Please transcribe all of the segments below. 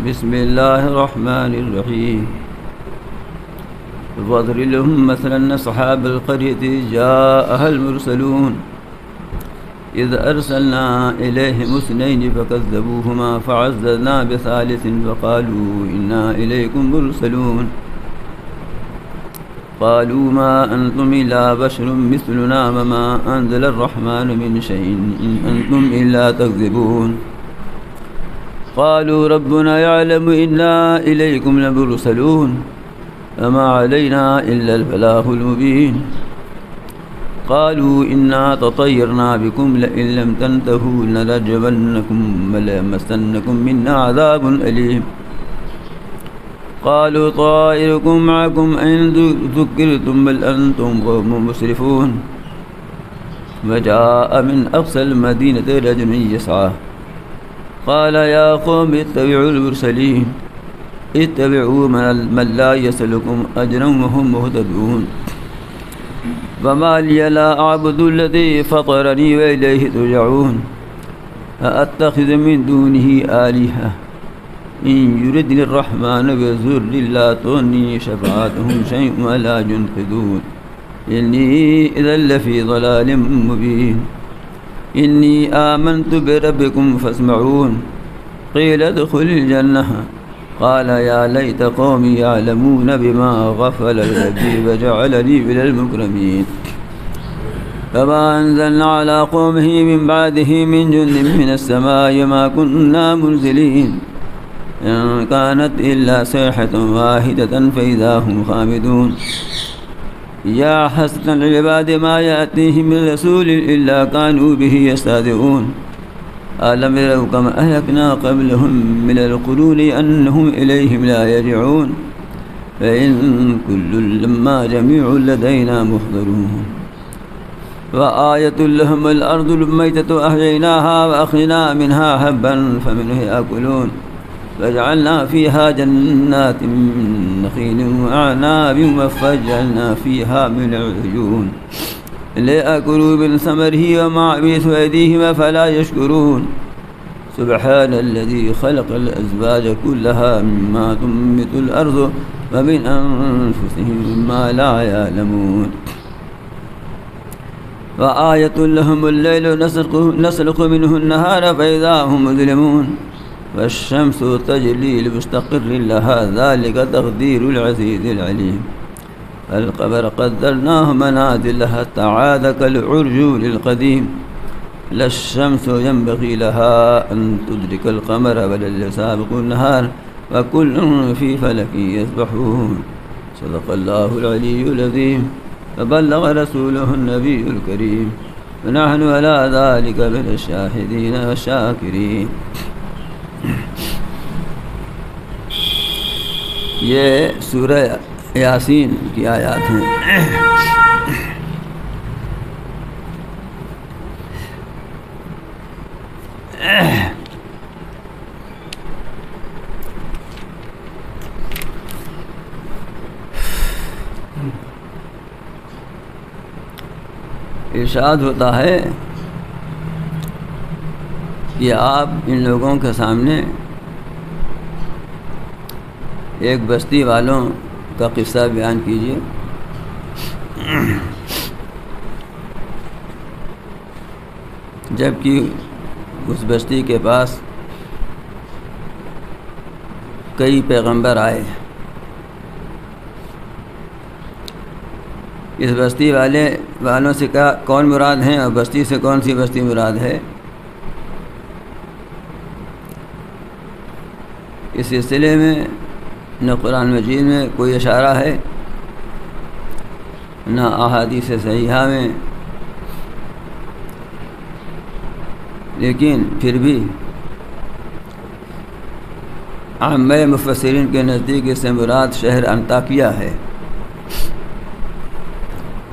بسم الله الرحمن الرحيم واضرب لهم مثلا أصحاب القرية جاءها المرسلون إذ أرسلنا إليهم اثنين فكذبوهما فعززنا بثالث فقالوا إنا إليكم مرسلون قالوا ما أنتم إلا بشر مثلنا وما أنزل الرحمن من شيء إن أنتم إلا تكذبون قالوا ربنا يعلم إنا إليكم لمرسلون وما علينا إلا البلاغ المبين قالوا إنا تطيرنا بكم لئن لم تنتهوا لنرجمنكم وليمسنكم منا عذاب أليم قالوا طائركم معكم إن ذكرتم بل أنتم قوم مسرفون وجاء من أقصى المدينة رجل يسعى قال يا قوم اتبعوا المرسلين اتبعوا من لا يسألكم أجرا وهم مهتدون وما لي لا أعبد الذي فطرني وإليه ترجعون أأتخذ من دونه آلهة إن يردني الرحمن بضر لا تغني شفاعتهم شيئا ولا ينقذون إني إذا لفي ضلال مبين إني آمنت بربكم فاسمعون قيل ادخل الجنة قال يا ليت قومي يعلمون بما غفل ربي وجعلني من المكرمين فما أنزلنا على قومه من بعده من جند من السماء ما كنا منزلين إن كانت إلا صيحة واحدة فإذا هم خامدون يا حسرة العباد ما يأتيهم من رسول إلا كانوا به يستهزئون ألم يروا كما أهلكنا قبلهم من القرون أنهم إليهم لا يرجعون فإن كل لما جميع لدينا محضرون وآية لهم الأرض الميتة أحييناها وأخرجنا منها هبا فمنه يأكلون فجعلنا فيها جنات من نخيل وأعناب وفجرنا فيها من العيون ليأكلوا من ثمره وما عملت أيديهم فلا يشكرون سبحان الذي خلق الأزواج كلها مما تنبت الأرض ومن أنفسهم مما لا يعلمون وآية لهم الليل نسلخ منه النهار فإذا هم مظلمون والشمس تجري لمستقر لها ذلك تقدير العزيز العليم القمر قدرناه منازل حتى عاد كالعرجون القديم لا الشمس ينبغي لها أن تدرك القمر ولا الليل سابق النهار وكل في فلك يسبحون صدق الله العلي العظيم وبلغ رسوله النبي الكريم ونحن على ذلك من الشاهدين والشاكرين. یہ سورہ یاسین کی آیات ہیں. ارشاد ہوتا ہے کہ آپ ان لوگوں کے سامنے ایک بستی والوں کا قصہ بیان کیجیے. جب کہ اس بستی کے پاس کئی پیغمبر آئے. اس بستی والوں سے کون مراد ہیں اور بستی سے کون سی بستی مراد ہے؟ اس سلسلے میں نہ قرآن مجید میں کوئی اشارہ ہے نہ احادیث صحیحہ میں، لیکن پھر بھی عامہ مفسرین کے نزدیک اس سے مراد شہر انطاکیہ ہے.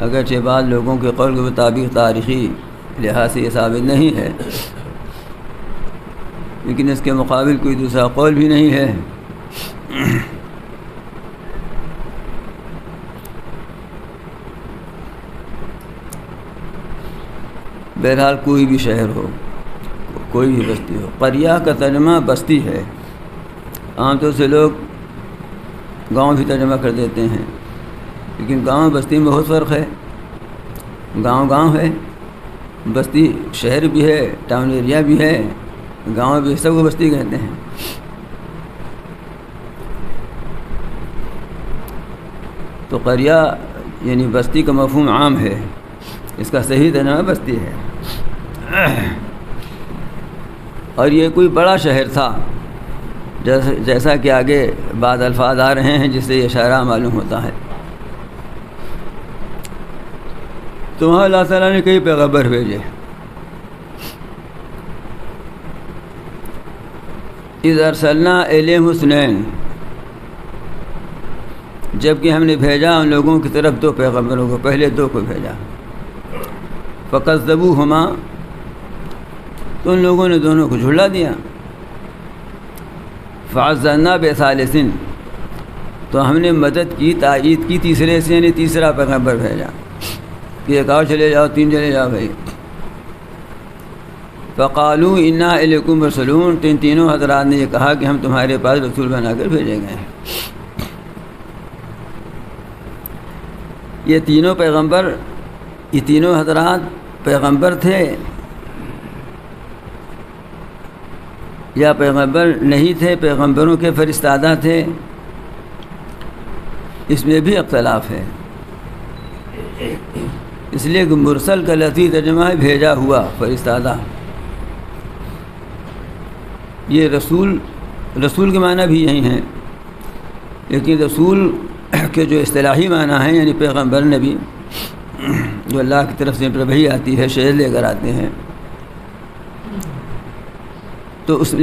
اگرچہ بعض لوگوں کے قول کے مطابق تاریخی لحاظ سے یہ ثابت نہیں ہے، لیکن اس کے مقابل کوئی دوسرا قول بھی نہیں ہے. بہرحال کوئی بھی شہر ہو، کوئی بھی بستی ہو، قریہ کا ترجمہ بستی ہے. عام طور سے لوگ گاؤں بھی ترجمہ کر دیتے ہیں، لیکن گاؤں بستی میں بہت فرق ہے۔ گاؤں گاؤں ہے، بستی شہر بھی ہے، ٹاؤن ایریا بھی ہے، گاؤں بھی، سب کو بستی کہتے ہیں۔ تو قریہ یعنی بستی کا مفہوم عام ہے، اس کا صحیح ترجمہ بستی ہے۔ اور یہ کوئی بڑا شہر تھا، جیسا کہ آگے بعض الفاظ آ رہے ہیں جس سے یہ اشارہ معلوم ہوتا ہے۔ تو وہاں اللہ تعالیٰ نے کئی پیغمبر بھیجے۔ اذ ارسلنا الیہم اثنین، جبکہ ہم نے بھیجا ان لوگوں کی طرف 2 پیغمبروں کو، پہلے 2 کو بھیجا۔ فکذبوہما، تو ان لوگوں نے دونوں کو جھٹلا دیا۔ فعززنا بثالث، تو ہم نے مدد کی، تائید کی تیسرے سے، یعنی تیسرا پیغمبر بھیجا کہ ایک اور چلے جاؤ، 3 چلے جاؤ بھائی۔ فقالوا انا الیکم مرسلون، تو ان تینوں حضرات نے یہ کہا کہ ہم تمہارے پاس رسول بنا کر بھیجے گئے ہیں۔ یہ تینوں پیغمبر، یہ تینوں حضرات پیغمبر تھے یا پیغمبر نہیں تھے، پیغمبروں کے فرستادہ تھے، اس میں بھی اختلاف ہے۔ اس لیے کہ مرسل کا لفظی ترجمہ ہے بھیجا ہوا، فرستادہ۔ یہ رسول کے معنی بھی یہی ہیں، لیکن رسول کے جو اصطلاحی معنی ہیں یعنی پیغمبر نبی، جو اللہ کی طرف سے وحی آتی ہے، شہر لے کر آتے ہیں، تو اس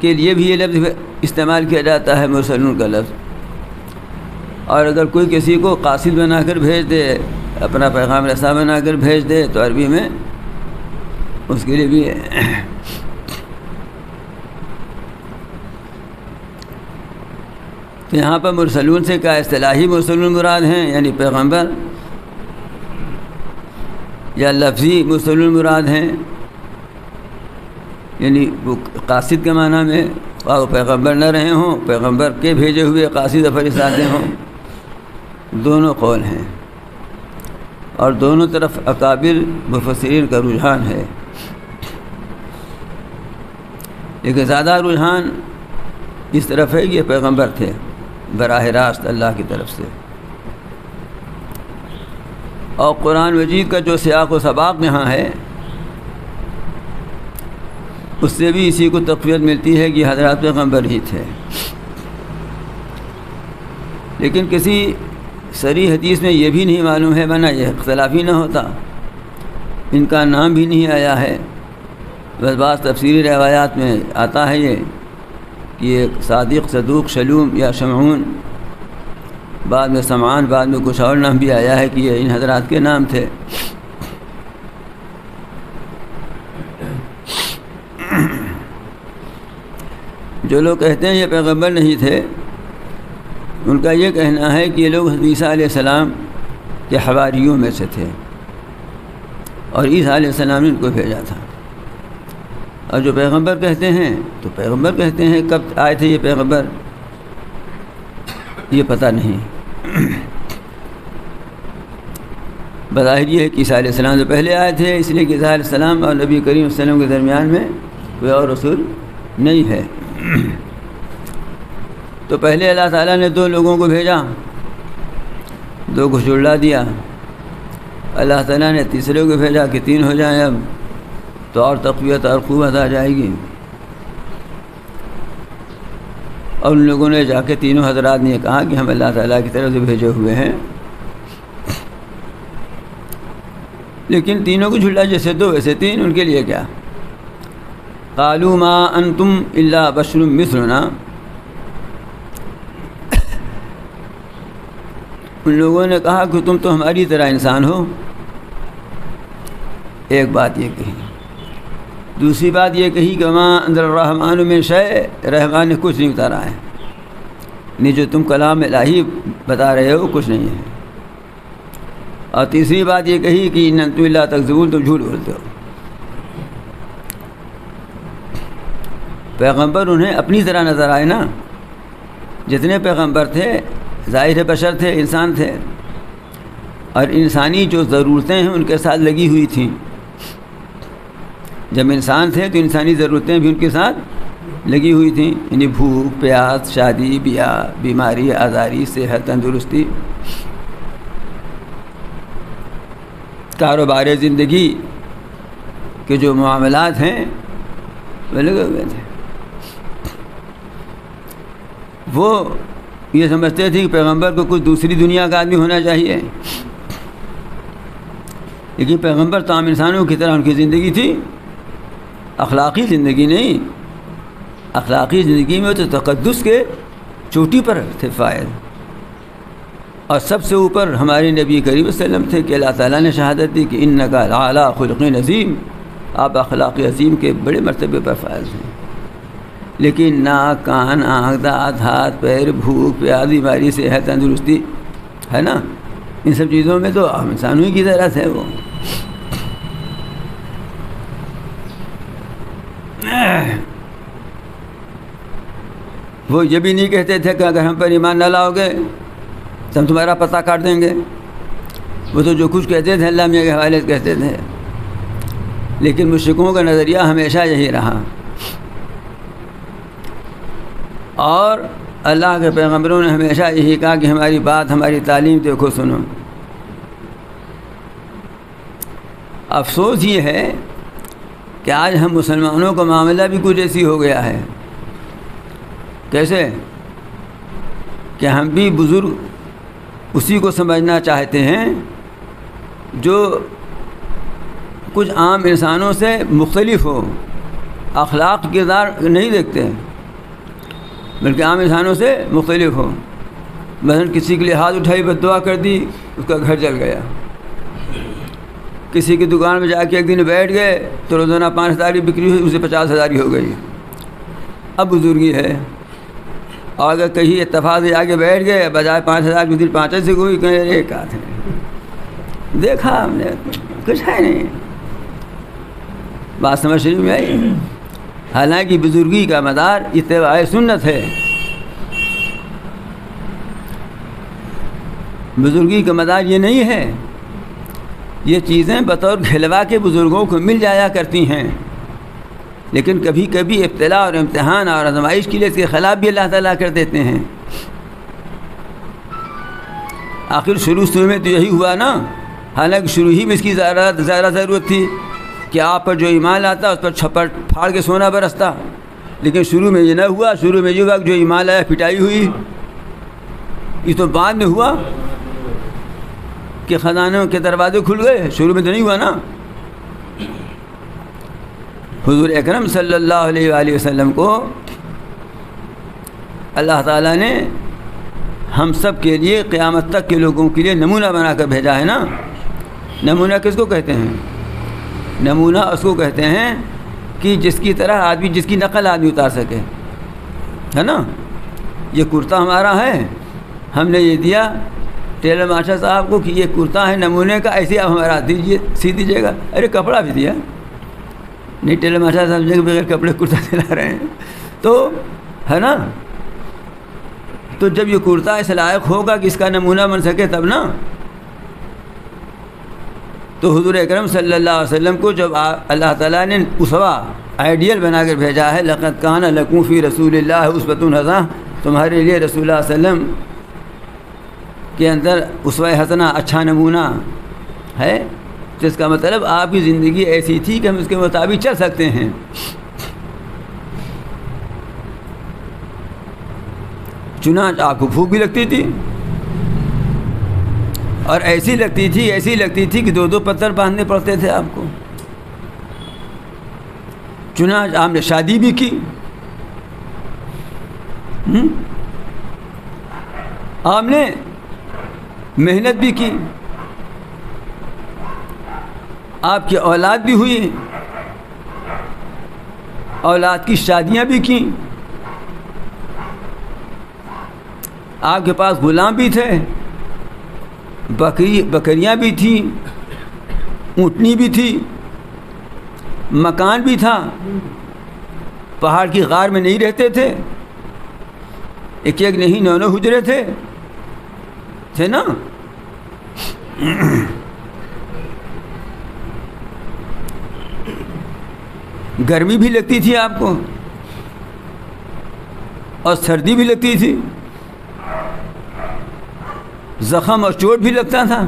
کے لیے بھی یہ لفظ استعمال کیا جاتا ہے، مرسلون کا لفظ۔ اور اگر کوئی کسی کو قاصد بنا کر بھیج دے، اپنا پیغام رساں بنا کر بھیج دے، تو عربی میں اس کے لیے بھی تو یہاں پر مرسلون سے کیا اصطلاحی مرسلون مراد ہیں یعنی پیغمبر، یا لفظی مرسلون مراد ہیں یعنی وہ قاصد کے معنی میں، وہ پیغمبر نہ رہے ہوں، پیغمبر کے بھیجے ہوئے قاصد فرستادے ہوں، دونوں قول ہیں۔ اور دونوں طرف اکابر مفسرین کا رجحان ہے، لیکن زیادہ رجحان اس طرف ہے کہ یہ پیغمبر تھے براہ راست اللہ کی طرف سے۔ اور قرآن مجید کا جو سیاق و سباق یہاں ہے، اس سے بھی اسی کو تقویت ملتی ہے کہ حضرات پیغمبر ہی تھے۔ لیکن کسی صریح حدیث میں یہ بھی نہیں معلوم ہے، ورنہ یہ اختلافی نہ ہوتا، ان کا نام بھی نہیں آیا ہے۔ بس بعض تفسیری روایات میں آتا ہے یہ کہ یہ صادق، صدوق، شلوم یا شمعون، بعد میں سمعان، بعد میں کچھ اور نام بھی آیا ہے کہ یہ ان حضرات کے نام تھے۔ جو لوگ کہتے ہیں یہ پیغمبر نہیں تھے، ان کا یہ کہنا ہے کہ یہ لوگ حضرت عیسیٰ علیہ السلام کے حواریوں میں سے تھے، اور عیسیٰ علیہ السلام نے ان کو بھیجا تھا۔ اور جو پیغمبر کہتے ہیں تو پیغمبر کہتے ہیں، کب آئے تھے یہ پیغمبر یہ پتہ نہیں۔ بظاہر یہ ہے کہ عیسیٰ علیہ السلام سے پہلے آئے تھے، اس لیے کہ عیسیٰ علیہ السلام اور نبی کریم صلی اللہ علیہ وسلم کے درمیان میں کوئی اور رسول نہیں ہے۔ تو پہلے اللہ تعالیٰ نے 2 لوگوں کو بھیجا، 2 کو جھٹلا دیا، اللہ تعالیٰ نے تیسرے کو بھیجا کہ 3 ہو جائیں، اب تو اور تقویت اور قوت آ جائے گی۔ اور ان لوگوں نے جا کے تینوں حضرات نے کہا کہ ہم اللہ تعالیٰ کی طرف سے بھیجے ہوئے ہیں، لیکن تینوں کو جھٹلا، جیسے 2 ویسے 3، ان کے لیے کیا؟ قالوا ما انتم الا بشر مثلنا، ان لوگوں نے کہا کہ تم تو ہماری طرح انسان ہو۔ ایک بات یہ کہی، دوسری بات یہ کہی کہ ما انزل الرحمن من شیء، رحمان نے کچھ نہیں اتارا ہے، نہیں جو تم کلام الہی بتا رہے ہو کچھ نہیں ہے۔ اور تیسری بات یہ کہی کہ ان انتم الا تکذبون، تم جھوٹ بولتے ہو۔ پیغمبر انہیں اپنی طرح نظر آئے نا، جتنے پیغمبر تھے ظاہر بشر تھے، انسان تھے، اور انسانی جو ضرورتیں ہیں ان کے ساتھ لگی ہوئی تھیں. جب انسان تھے تو انسانی ضرورتیں بھی ان کے ساتھ لگی ہوئی تھیں، یعنی بھوک، پیاس، شادی، بیاہ، بیماری، آزاری، صحت، تندرستی، کاروبار زندگی کے جو معاملات ہیں وہ لگے ہوئے تھے. وہ یہ سمجھتے تھے کہ پیغمبر کو کچھ دوسری دنیا کا آدمی ہونا چاہیے، لیکن پیغمبر تو عام انسانوں کی طرح ان کی زندگی تھی، اخلاقی زندگی نہیں. اخلاقی زندگی میں تو تقدس کے چوٹی پر تھے فائز، اور سب سے اوپر ہمارے نبی کریم صلی اللہ علیہ وسلم تھے کہ اللہ تعالیٰ نے شہادت دی کہ انک لعلی خلق عظیم، آپ اخلاق عظیم کے بڑے مرتبے پر فائز ہیں. لیکن ناک، کان، آنکھ، دانت، ہاتھ، پیر، بھوک، پیاس، بیماری، صحت، تندرستی ہے نا، ان سب چیزوں میں تو عام انسانوں کی طرح تھے. وہ یہ بھی نہیں کہتے تھے کہ اگر ہم پر ایمان نہ لاؤ گے تو ہم تمہارا پتہ کاٹ دیں گے. وہ تو جو کچھ کہتے تھے اللہ میاں کے حوالے سے کہتے تھے، لیکن مشرکوں کا نظریہ ہمیشہ یہی رہا. اور اللہ کے پیغمبروں نے ہمیشہ یہی کہا کہ ہماری بات، ہماری تعلیم دیکھو، سنو. افسوس یہ ہے کہ آج ہم مسلمانوں کا معاملہ بھی کچھ ایسی ہو گیا ہے. کیسے کہ ہم بھی بزرگ اسی کو سمجھنا چاہتے ہیں جو کچھ عام انسانوں سے مختلف ہو، اخلاق کردار نہیں دیکھتے بلکہ عام انسانوں سے مختلف ہو. مثلا کسی کے لیے ہاتھ اٹھائی، بد دعا کر دی، اس کا گھر جل گیا. کسی کی دکان میں جا کے ایک دن بیٹھ گئے تو روزانہ 5,000 کی بکری ہوئی، اسے 50,000 کی ہو گئی. اب بزرگی ہے. اور اگر کہیں اتفاق سے آگے بیٹھ گئے، بجائے 5,000 کی دن 5 سے کوئی کہیں ایک آدھ ہے، دیکھا ہم نے کچھ ہے نہیں. بات سمجھ میں آئی؟ حالانکہ بزرگی کا مدار اتباع سنت ہے. بزرگی کا مدار یہ نہیں ہے. یہ چیزیں بطور کھلوا کے بزرگوں کو مل جایا کرتی ہیں، لیکن کبھی کبھی ابتلاء اور امتحان اور آزمائش کے لیے اس کے خلاف بھی اللہ تعالیٰ کر دیتے ہیں. آخر شروع میں تو یہی ہوا نا. حالانکہ شروع ہی میں اس کی زیادہ ضرورت تھی کہ آپ پر جو ایمان آتا اس پر چھپڑ پھاڑ کے سونا برستا. لیکن شروع میں یہ نہ ہوا. شروع میں یہ ہوا کہ جو ایمان آیا پٹائی ہوئی. یہ تو بعد میں ہوا کہ خزانوں کے دروازے کھل گئے. شروع میں تو نہیں ہوا نا. حضور اکرم صلی اللہ علیہ وآلہ وسلم کو اللہ تعالیٰ نے ہم سب کے لیے، قیامت تک کے لوگوں کے لیے نمونہ بنا کر بھیجا ہے نا. نمونہ کس کو کہتے ہیں؟ نمونہ اس کو کہتے ہیں کہ جس کی طرح آدمی، جس کی نقل آدمی اتار سکے، ہے نا. یہ کرتا ہمارا ہے، ہم نے یہ دیا ٹیلر ماسٹر صاحب کو کہ یہ کرتا ہے نمونے کا، ایسے آپ ہمارا دیجیے، سی دیجیے گا. ارے کپڑا بھی دیا نہیں، ٹیلر ماسٹر صاحب کے بغیر کپڑے کرتا دلا رہے ہیں تو ہے نا. تو جب یہ کرتا اس لائق ہوگا کہ اس کا نمونہ بن سکے تب نا. تو حضور اکرم صلی اللہ علیہ وسلم کو جب اللہ تعالیٰ نے اسوہ، آئیڈیل بنا کر بھیجا ہے، لقد کان لکم فی رسول اللہ اسوۃ حسنہ، تمہارے لیے رسول اللہ صلی اللہ علیہ وسلم کے اندر اسوہ حسنہ، اچھا نمونہ ہے. تو اس کا مطلب آپ کی زندگی ایسی تھی کہ ہم اس کے مطابق چل سکتے ہیں. چنانچہ آپ کو بھوک بھی لگتی تھی، اور ایسی لگتی تھی کہ 2 پتھر باندھنے پڑتے تھے آپ کو. چنانچہ آپ نے شادی بھی کی، آپ نے محنت بھی کی، آپ کی اولاد بھی ہوئی، اولاد کی شادیاں بھی کیں، آپ کے پاس غلام بھی تھے، بکریاں بھی تھیں، اونٹنی بھی تھی، مکان بھی تھا، پہاڑ کی غار میں نہیں رہتے تھے، ایک ایک نہیں 9 حجرے تھے نا. گرمی بھی لگتی تھی آپ کو اور سردی بھی لگتی تھی, زخم اور چوٹ بھی لگتا تھا,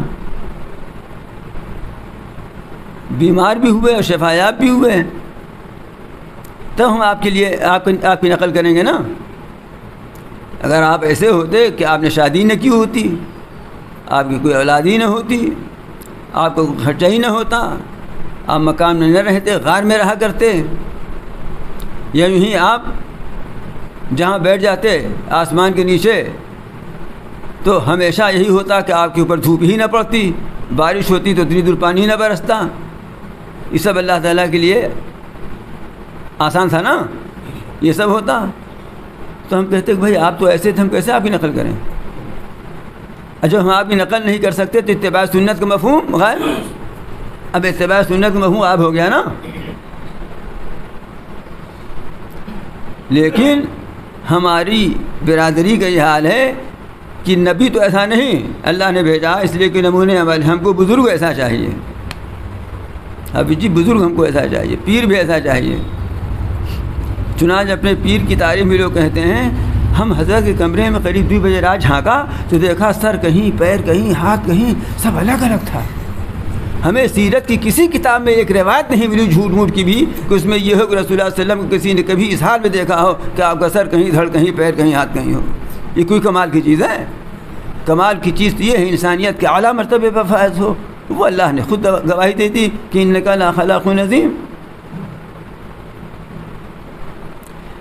بیمار بھی ہوئے اور شفایاب بھی ہوئے. تب ہم آپ کے لیے آپ کی نقل کریں گے نا. اگر آپ ایسے ہوتے کہ آپ نے شادی نہ کی ہوتی, آپ کی کوئی اولاد ہی نہ ہوتی, آپ کو خرچہ ہی نہ ہوتا, آپ مکان میں نہ رہتے, غار میں رہا کرتے, یا یوں ہی آپ جہاں بیٹھ جاتے آسمان کے نیچے, تو ہمیشہ یہی ہوتا کہ آپ کے اوپر دھوپ ہی نہ پڑتی, بارش ہوتی تو اتنی دور پانی نہ برستا. یہ سب اللہ تعالیٰ کے لیے آسان تھا نا, یہ سب ہوتا. تو ہم کہتے کہ بھائی آپ تو ایسے تھے, ہم کیسے آپ کی نقل کریں؟ جب ہم آپ کی نقل نہیں کر سکتے تو اتباع سنت کا مفہوم غائب. اب اتباع سنت کا مفہوم غائب ہو گیا نا. لیکن ہماری برادری کا یہ حال ہے کہ نبی تو ایسا نہیں اللہ نے بھیجا, اس لیے کہ نمونے عمل ہم کو بزرگ ایسا چاہیے. ابھی جی بزرگ ہم کو ایسا چاہیے, پیر بھی ایسا چاہیے. چنانچہ اپنے پیر کی تعریف میں لوگ کہتے ہیں ہم حضرت کے کمرے میں قریب 2 بجے رات جھانکا تو دیکھا سر کہیں, پیر کہیں, ہاتھ کہیں, سب الگ الگ تھا. ہمیں سیرت کی کسی کتاب میں ایک روایت نہیں ملی جھوٹ موٹ کی بھی کہ اس میں یہ ہو کہ رسول اللہ صلی اللہ علیہ وسلم کو کسی نے کبھی اس حال میں دیکھا ہو کہ آپ کا سر کہیں, دھڑ کہیں, پیر کہیں, ہاتھ کہیں ہو. یہ کوئی کمال کی چیز ہے؟ کمال کی چیز تو یہ ہے انسانیت کے اعلیٰ مرتبے پر فائز ہو. وہ اللہ نے خود گواہی دے دی کہ انک لخلق عظیم.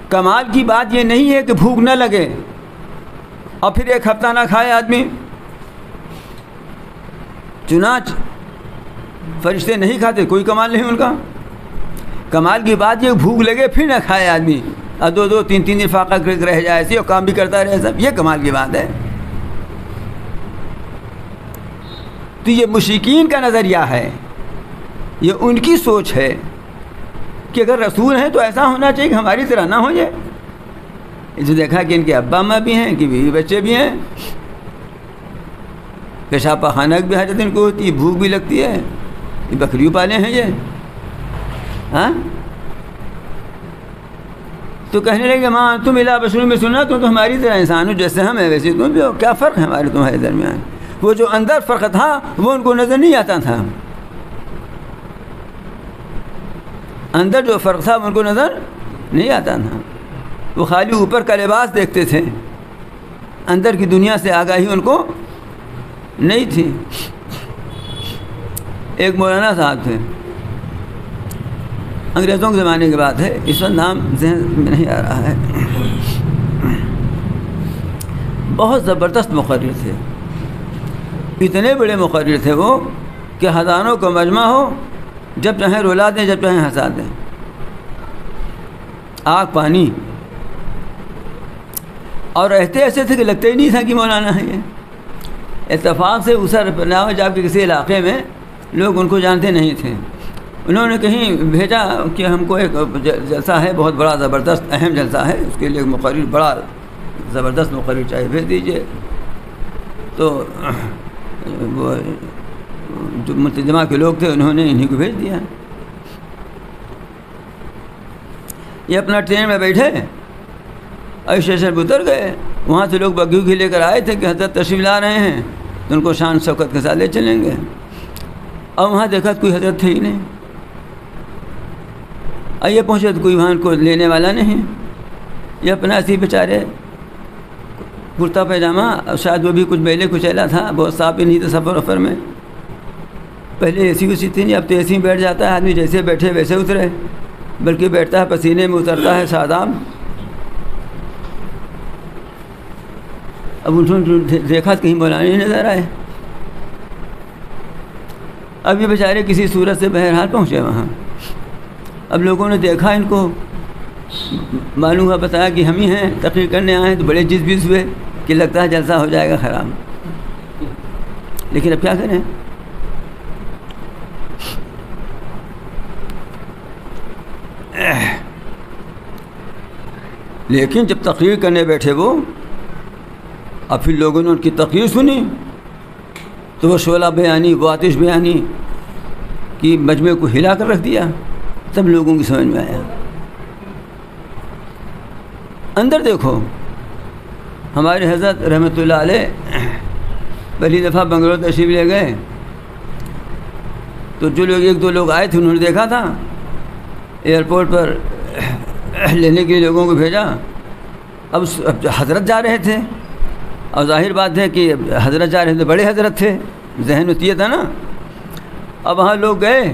کمال کی بات یہ نہیں ہے کہ بھوک نہ لگے اور پھر 1 ہفتہ نہ کھائے آدمی. چنانچہ فرشتے نہیں کھاتے, کوئی کمال نہیں ان کا. کمال کی بات یہ بھوک لگے پھر نہ کھائے آدمی, اور 2 3 دن فاقہ کر کے رہ جائے ایسے اور کام بھی کرتا رہے سب, یہ کمال کی بات ہے. تو یہ مشرکین کا نظریہ ہے, یہ ان کی سوچ ہے کہ اگر رسول ہیں تو ایسا ہونا چاہیے کہ ہماری طرح نہ ہو جائے. اسے دیکھا کہ ان کے ابا اماں بھی ہیں, ان کی بیوی بچے بھی ہیں, پیشاب پخانہ بھی حاجت ان کو ہوتی ہے, بھوک بھی لگتی ہے, یہ بکریوں پالے ہیں یہ. ہاں تو کہنے لگے ماں تم الا بشر میں سنا تو ہماری طرح انسان ہو, جیسے ہم ہیں ویسے تم بھی ہو, کیا فرق ہے ہمارے تمہارے درمیان؟ وہ جو اندر فرق تھا وہ ان کو نظر نہیں آتا تھا. اندر جو فرق تھا ان کو نظر نہیں آتا تھا. وہ خالی اوپر کا لباس دیکھتے تھے, اندر کی دنیا سے آگاہی ان کو نہیں تھی. ایک مولانا صاحب تھے, انگریزوں کے زمانے کی بات ہے, اس وقت نام ذہن میں نہیں آ رہا ہے. بہت زبردست مقرر تھے, اتنے بڑے مقرر تھے وہ کہ ہزاروں کا مجمع ہو, جب چاہیں رلا دیں, جب چاہیں ہنسا دیں. آگ پانی, اور رہتے ایسے تھے کہ لگتے ہی نہیں تھا کہ مولانا ہے یہ. اتفاق سے اسر نام جب کے کسی علاقے میں لوگ ان کو جانتے نہیں تھے, انہوں نے کہیں بھیجا کہ ہم کو ایک جلسہ ہے, بہت بڑا زبردست اہم جلسہ ہے, اس کے لیے ایک مقرر, بڑا زبردست مقرر چاہیے, بھیج دیجیے. تو وہ جو ملتزمہ کے لوگ تھے انہوں نے انہیں کو بھیج دیا. یہ اپنا ٹرین میں بیٹھے اور اسٹیشن پہ اتر گئے. وہاں سے لوگ بگیو بھی لے کر آئے تھے کہ حضرت تشریف لا رہے ہیں, تو ان کو شان شوکت کے ساتھ لے چلیں گے. اور وہاں دیکھا کوئی حضرت تھے ہی نہیں. اور یہ پہنچے تو کوئی وہاں ان کو لینے والا نہیں. یہ اپنا ایسی بیچارے کرتا پیجامہ, شاید وہ بھی کچھ بیلے کچیلا تھا, بہت صاف بھی نہیں تھا سفر وفر میں. پہلے اے سی ویسی تھی نہیں, اب تو اے سی میں بیٹھ جاتا ہے آدمی, جیسے بیٹھے ویسے اترے, بلکہ بیٹھتا ہے پسینے میں اترتا ہے شاداب. اب انہوں نے دیکھا کہیں مولانا نہیں نظر آئے. اب یہ بیچارے کسی صورت سے بہرحال پہنچے وہاں. اب لوگوں نے دیکھا ان کو, معلوم ہوا, بتایا کہ ہم ہی ہیں, تقریر کرنے آئے ہیں, تو بڑے جذبیز ہوئے کہ لگتا ہے جلسہ ہو جائے گا خراب. لیکن اب کیا کریں, لیکن جب تقریر کرنے بیٹھے وہ اور پھر لوگوں نے ان کی تقریر سنی تو وہ شعلہ بیانی، وہ آتش بیانی کی مجمع کو ہلا کر رکھ دیا. تب لوگوں کی سمجھ میں آیا. اندر دیکھو، ہمارے حضرت رحمۃ اللہ علیہ پہلی دفعہ بنگلور تشریف لے گئے تو جو لوگ ایک دو لوگ آئے تھے انہوں نے دیکھا تھا، ایئرپورٹ پر لینے کے لیے لوگوں کو بھیجا. اب حضرت جا رہے تھے اور ظاہر بات ہے کہ حضرت جا رہے تھے، بڑے حضرت تھے، ذہن میں یہ تھا نا. اب وہاں لوگ گئے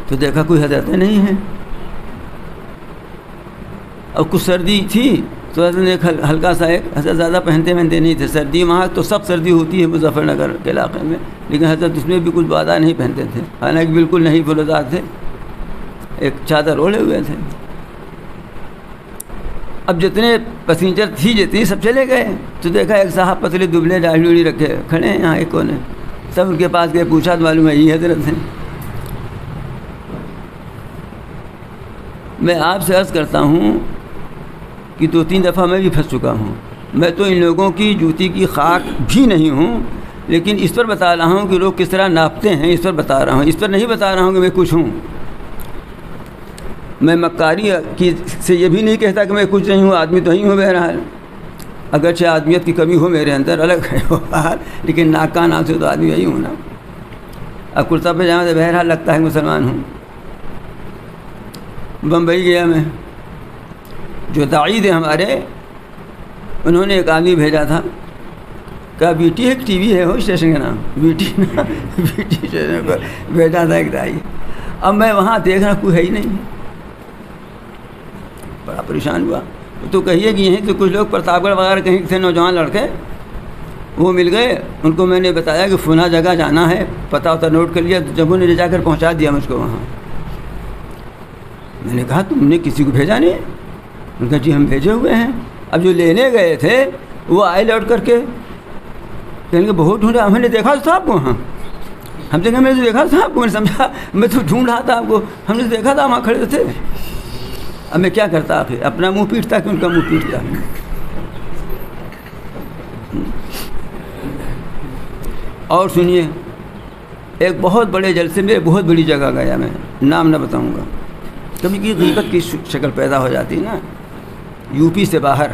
تو دیکھا کوئی حضرتیں نہیں ہیں. اب کچھ سردی تھی تو حضرت نے ایک ہلکا سا ایک، حضرت زیادہ پہنتے نہیں تھے، سردی وہاں تو سب سردی ہوتی ہے مظفر نگر کے علاقے میں، لیکن حضرت اس میں بھی کچھ زیادہ نہیں پہنتے تھے، حالانکہ بالکل نہیں فلزار تھے، ایک چادر اوڑھے ہوئے تھے. اب جتنے پیسنجر تھی جتنی سب چلے گئے تو دیکھا ایک صاحب پتلے دبلے داڑھی وڑھی رکھے کھڑے ہیں یہاں ایک کونے. سب ان کے پاس گئے، پوچھا تو معلوم ہے یہ حضرت ہیں. میں آپ سے عرض کرتا ہوں کہ 2-3 دفعہ میں بھی پھنس چکا ہوں. میں تو ان لوگوں کی جوتی کی خاک بھی نہیں ہوں، لیکن اس پر بتا رہا ہوں کہ لوگ کس طرح ناپتے ہیں، اس پر بتا رہا ہوں. اس پر نہیں بتا رہا ہوں کہ میں کچھ ہوں. میں مکاری کی سے یہ بھی نہیں کہتا کہ میں کچھ نہیں ہوں، آدمی تو ہی ہوں بہرحال، اگرچہ آدمیت کی کمی ہو میرے اندر الگ ہے بہرحال، لیکن ناک کان آنکھ سے تو آدمی یہی ہوں نا. اب کرتا پاجامہ سے بہرحال لگتا ہے مسلمان ہوں. بمبئی گیا میں، جو داعی تھے ہمارے، انہوں نے ایک آدمی بھیجا تھا، کہا بی ٹی ایک ٹی وی ہے وہ اسٹیشن کا نام بی ٹی اسٹیشن پر بھیجا تھا ایک داعی. اب میں وہاں دیکھ رہا کوئی ہے ہی نہیں، بڑا پریشان ہوا. تو کہیے کہ یہیں تو کچھ لوگ پرتاپ گڑھ وغیرہ کہیں تھے نوجوان لڑکے، وہ مل گئے. ان کو میں نے بتایا کہ فلاں جگہ جانا ہے، پتہ ہوتا نوٹ کر لیا، جب انہوں نے جا کر پہنچا دیا مجھ کو وہاں. میں نے کہا تم نے کسی کو بھیجا نہیں؟ انہوں نے کہا جی ہم بھیجے ہوئے ہیں. اب جو لینے گئے تھے وہ آئے لوٹ کر کے، کہیں گے بہت ڈھونڈا، ہم نے دیکھا تو تھا آپ کو وہاں، ہم نے کہا میں نے دیکھا تھا آپ کو، میں نے سمجھا میں تو ڈھونڈ رہا تھا آپ کو، ہم نے دیکھا تھا وہاں کھڑے تھے. اب میں کیا کرتا آخر، اپنا منہ پیٹتا کہ ان کا منہ پیٹتا. اور سنیے، ایک بہت بڑے جلسے میں بہت بڑی جگہ گیا، میں نام نہ بتاؤں گا، کبھی کی غیبت کی شکل پیدا ہو جاتی نا. یو پی سے باہر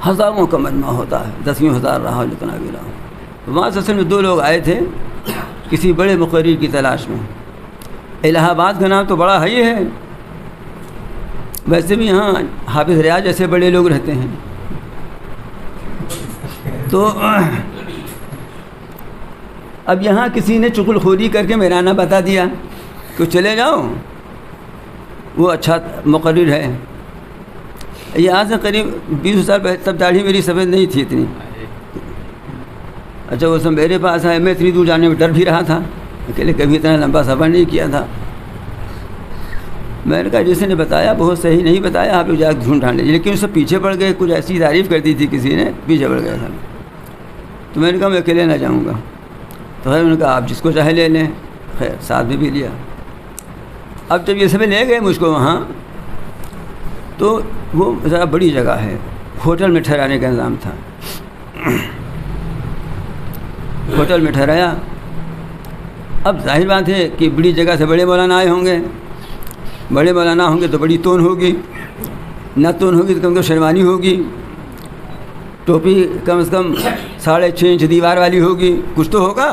ہزاروں کا مجمع ہوتا ہے، 10,000 رہا ہو جتنا بھی رہا ہو. وہاں اصل میں 2 لوگ آئے تھے کسی بڑے مقرر کی تلاش میں. الہ آباد کا نام تو بڑا ہی ہے، ویسے بھی یہاں حافظ ریاض جیسے بڑے لوگ رہتے ہیں. تو اب یہاں کسی نے چغل خوری کر کے میرا نام بتا دیا کہ چلے جاؤ، وہ اچھا مقرر ہے. یہاں سے قریب 20 سال پہلے، تب داڑھی میری سفید نہیں تھی اتنی. اچھا وہ سب میرے پاس آئے، میں اتنی دور جانے میں ڈر بھی رہا تھا، اکیلے کبھی اتنا لمبا سفر نہیں کیا تھا. میں نے کہا جس نے بتایا بہت صحیح نہیں بتایا، آپ لوگ جا کے ڈھونڈ لیجیے. لیکن اس سے پیچھے پڑ گئے، کچھ ایسی تعریف کر دی تھی کسی نے، پیچھے پڑ گیا تھا. تو میں نے کہا میں اکیلے نہ جاؤں گا. تو خیر انہوں نے کہا آپ جس کو چاہے لے لیں. خیر ساتھ میں بھی لیا. اب جب یہ سب لے گئے مجھ کو وہاں، تو وہ ذرا بڑی جگہ ہے، ہوٹل میں ٹھہرانے کا انتظام تھا. ہوٹل میں ٹھہرایا. اب ظاہر بات ہے کہ بڑی جگہ سے بڑے مولانا آئے ہوں گے، بڑے مولانا ہوں گے تو بڑی تون ہوگی، نہ تون ہوگی تو کم کم شیروانی ہوگی، ٹوپی کم از کم 6.5 انچ دیوار والی ہوگی، کچھ تو ہوگا.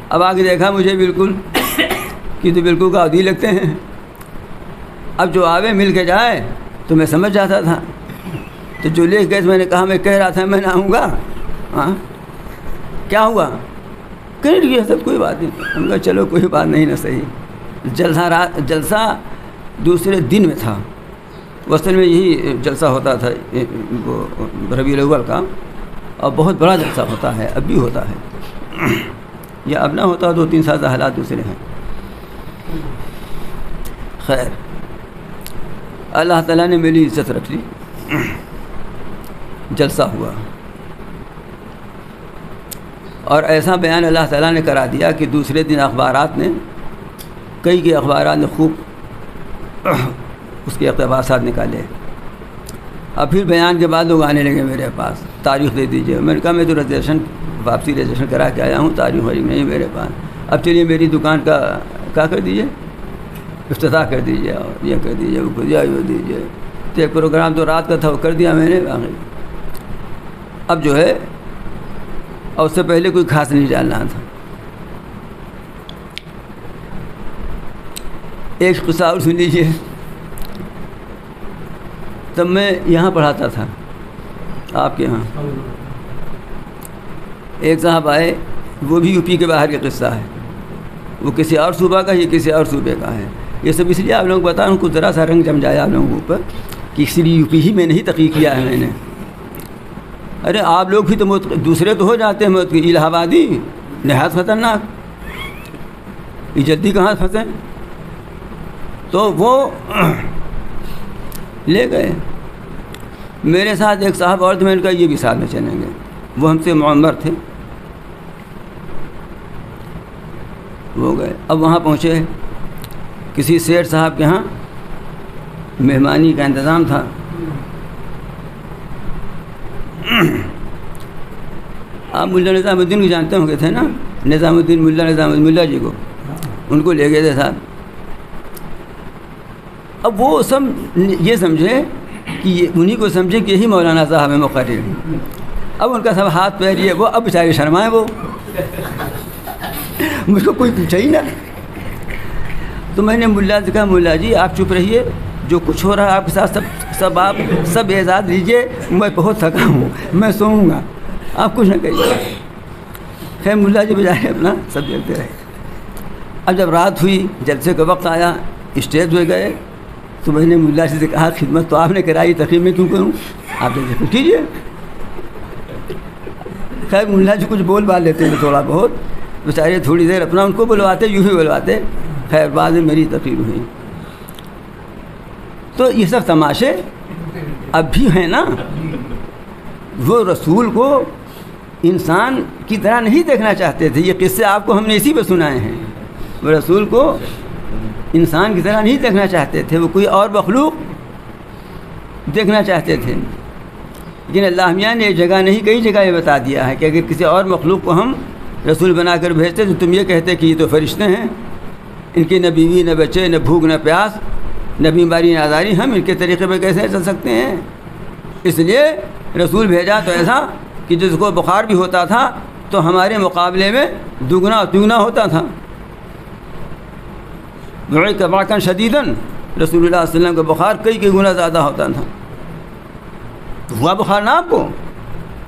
اب آگے دیکھا مجھے بالکل کہ تو بالکل گاؤدی لگتے ہیں. اب جو آوے مل کے جائے تو میں سمجھ جاتا تھا. تو جو لے گئے میں نے کہا میں کہہ رہا تھا میں نہ آؤں گا. ہاں کیا ہوا؟ کہنے لگی حضرت کوئی بات نہیں. ہم کہا چلو کوئی بات نہیں نہ صحیح. جلسہ دوسرے دن میں تھا. وصل میں یہی جلسہ ہوتا تھا وہ ربیع الاول کا، اور بہت بڑا جلسہ ہوتا ہے، اب بھی ہوتا ہے، یا اب نہ ہوتا 2-3 سال سے حالات دوسرے ہیں. خیر اللہ تعالیٰ نے میری عزت رکھ لی. جلسہ ہوا اور ایسا بیان اللہ تعالیٰ نے کرا دیا کہ دوسرے دن اخبارات نے، کئی اخبارات نے خوب اس کے اقتباسات نکالے. اب پھر بیان کے بعد لوگ آنے لگے میرے پاس, تاریخ دے دیجیے. میں نے کہا میں تو رجسٹریشن واپسی رجسٹریشن کرا کے آیا ہوں, تاریخ واریخ نہیں میرے پاس. اب چلیے میری دکان کا کیا کر دیجیے, افتتاح کر دیجیے, اور یہ کر دیجیے, وہ دیجیے. تو ایک پروگرام تو رات کا تھا, وہ کر دیا میں نے. اب جو ہے, اور اس سے پہلے کوئی خاص نہیں ڈالنا تھا. ایک قصہ اور سن لیجیے. تب میں یہاں پڑھاتا تھا آپ کے یہاں. ایک صاحب آئے, وہ بھی یو پی کے باہر کا قصہ ہے, وہ کسی اور صوبہ کا, یہ کسی اور صوبے کا ہے. یہ سب اس لیے آپ لوگوں کو بتا رہا ہوں, کچھ ذرا سا رنگ جم جائے آپ لوگوں کے اوپر کہ اس لیے یو پی ہی میں نہیں تحقیق کیا ہے میں نے. ارے آپ لوگ بھی تو دوسرے تو ہو جاتے ہیں موت کی. الہ آبادی نہایت خطرناک, یہ جلدی کہاں پھنسیں. تو وہ لے گئے میرے ساتھ ایک صاحب اور تھے. میں نے کہا یہ بھی ساتھ میں چلیں گے. وہ ہم سے معمر تھے. وہ گئے. اب وہاں پہنچے, کسی سیٹھ صاحب کے ہاں مہمانی کا انتظام تھا. آپ ملا نظام الدین کو جانتے ہوں گے تھے نا, نظام الدین ملا نظام الدین ملا جی کو, ان کو لے گئے تھے ساتھ. اب وہ سب یہ سمجھے کہ انہی کو سمجھے کہ یہی مولانا صاحب ہے مقرر. اب ان کا سب ہاتھ پیر یہ وہ, اب بیچارے شرمائے. وہ مجھ کو کوئی پوچھا ہی نہ. تو میں نے ملا سے کہا, ملا جی آپ چپ رہیے, جو کچھ ہو رہا ہے آپ کے ساتھ سب آپ سب اعزاز لیجیے, میں بہت تھکا ہوں, میں سوؤں گا, آپ کچھ نہ کہیے. خیر ملا جی بجائے اپنا سب دیکھتے رہے. اب جب رات ہوئی, جلسے کا وقت آیا, اسٹیج پہ گئے, تو میں نے ملا جی سے کہا خدمت تو آپ نے کرائی, تقریب میں کیوں کروں, آپ جلسے کیجیے. خیر ملا جی کچھ بول بال لیتے ہیں تھوڑا بہت, بیچارے تھوڑی دیر اپنا ان کو بلواتے, یوں ہی بلواتے. خیر بعد میں میری تقریر ہوئی. تو یہ سب تماشے اب بھی ہیں نا. وہ رسول کو انسان کی طرح نہیں دیکھنا چاہتے تھے. یہ قصے آپ کو ہم نے اسی پہ سنائے ہیں. وہ رسول کو انسان کی طرح نہیں دیکھنا چاہتے تھے, وہ کوئی اور مخلوق دیکھنا چاہتے تھے. لیکن اللہ میاں نے ایک جگہ نہیں کئی جگہ یہ بتا دیا ہے کہ اگر کسی اور مخلوق کو ہم رسول بنا کر بھیجتے تو تم یہ کہتے کہ یہ تو فرشتے ہیں, ان کی نہ بیوی نہ بچے نہ بھوک نہ پیاس نہ بیماری نہ آزاری, ہم ان کے طریقے پہ کیسے چل سکتے ہیں. اس لیے رسول بھیجا تو ایسا کہ جس کو بخار بھی ہوتا تھا تو ہمارے مقابلے میں دگنا تگنا ہوتا تھا. کباکن شدیدن, رسول اللہ صلی اللہ علیہ وسلم کا بخار کئی گنا زیادہ ہوتا تھا. ہوا بخار نا آپ کو,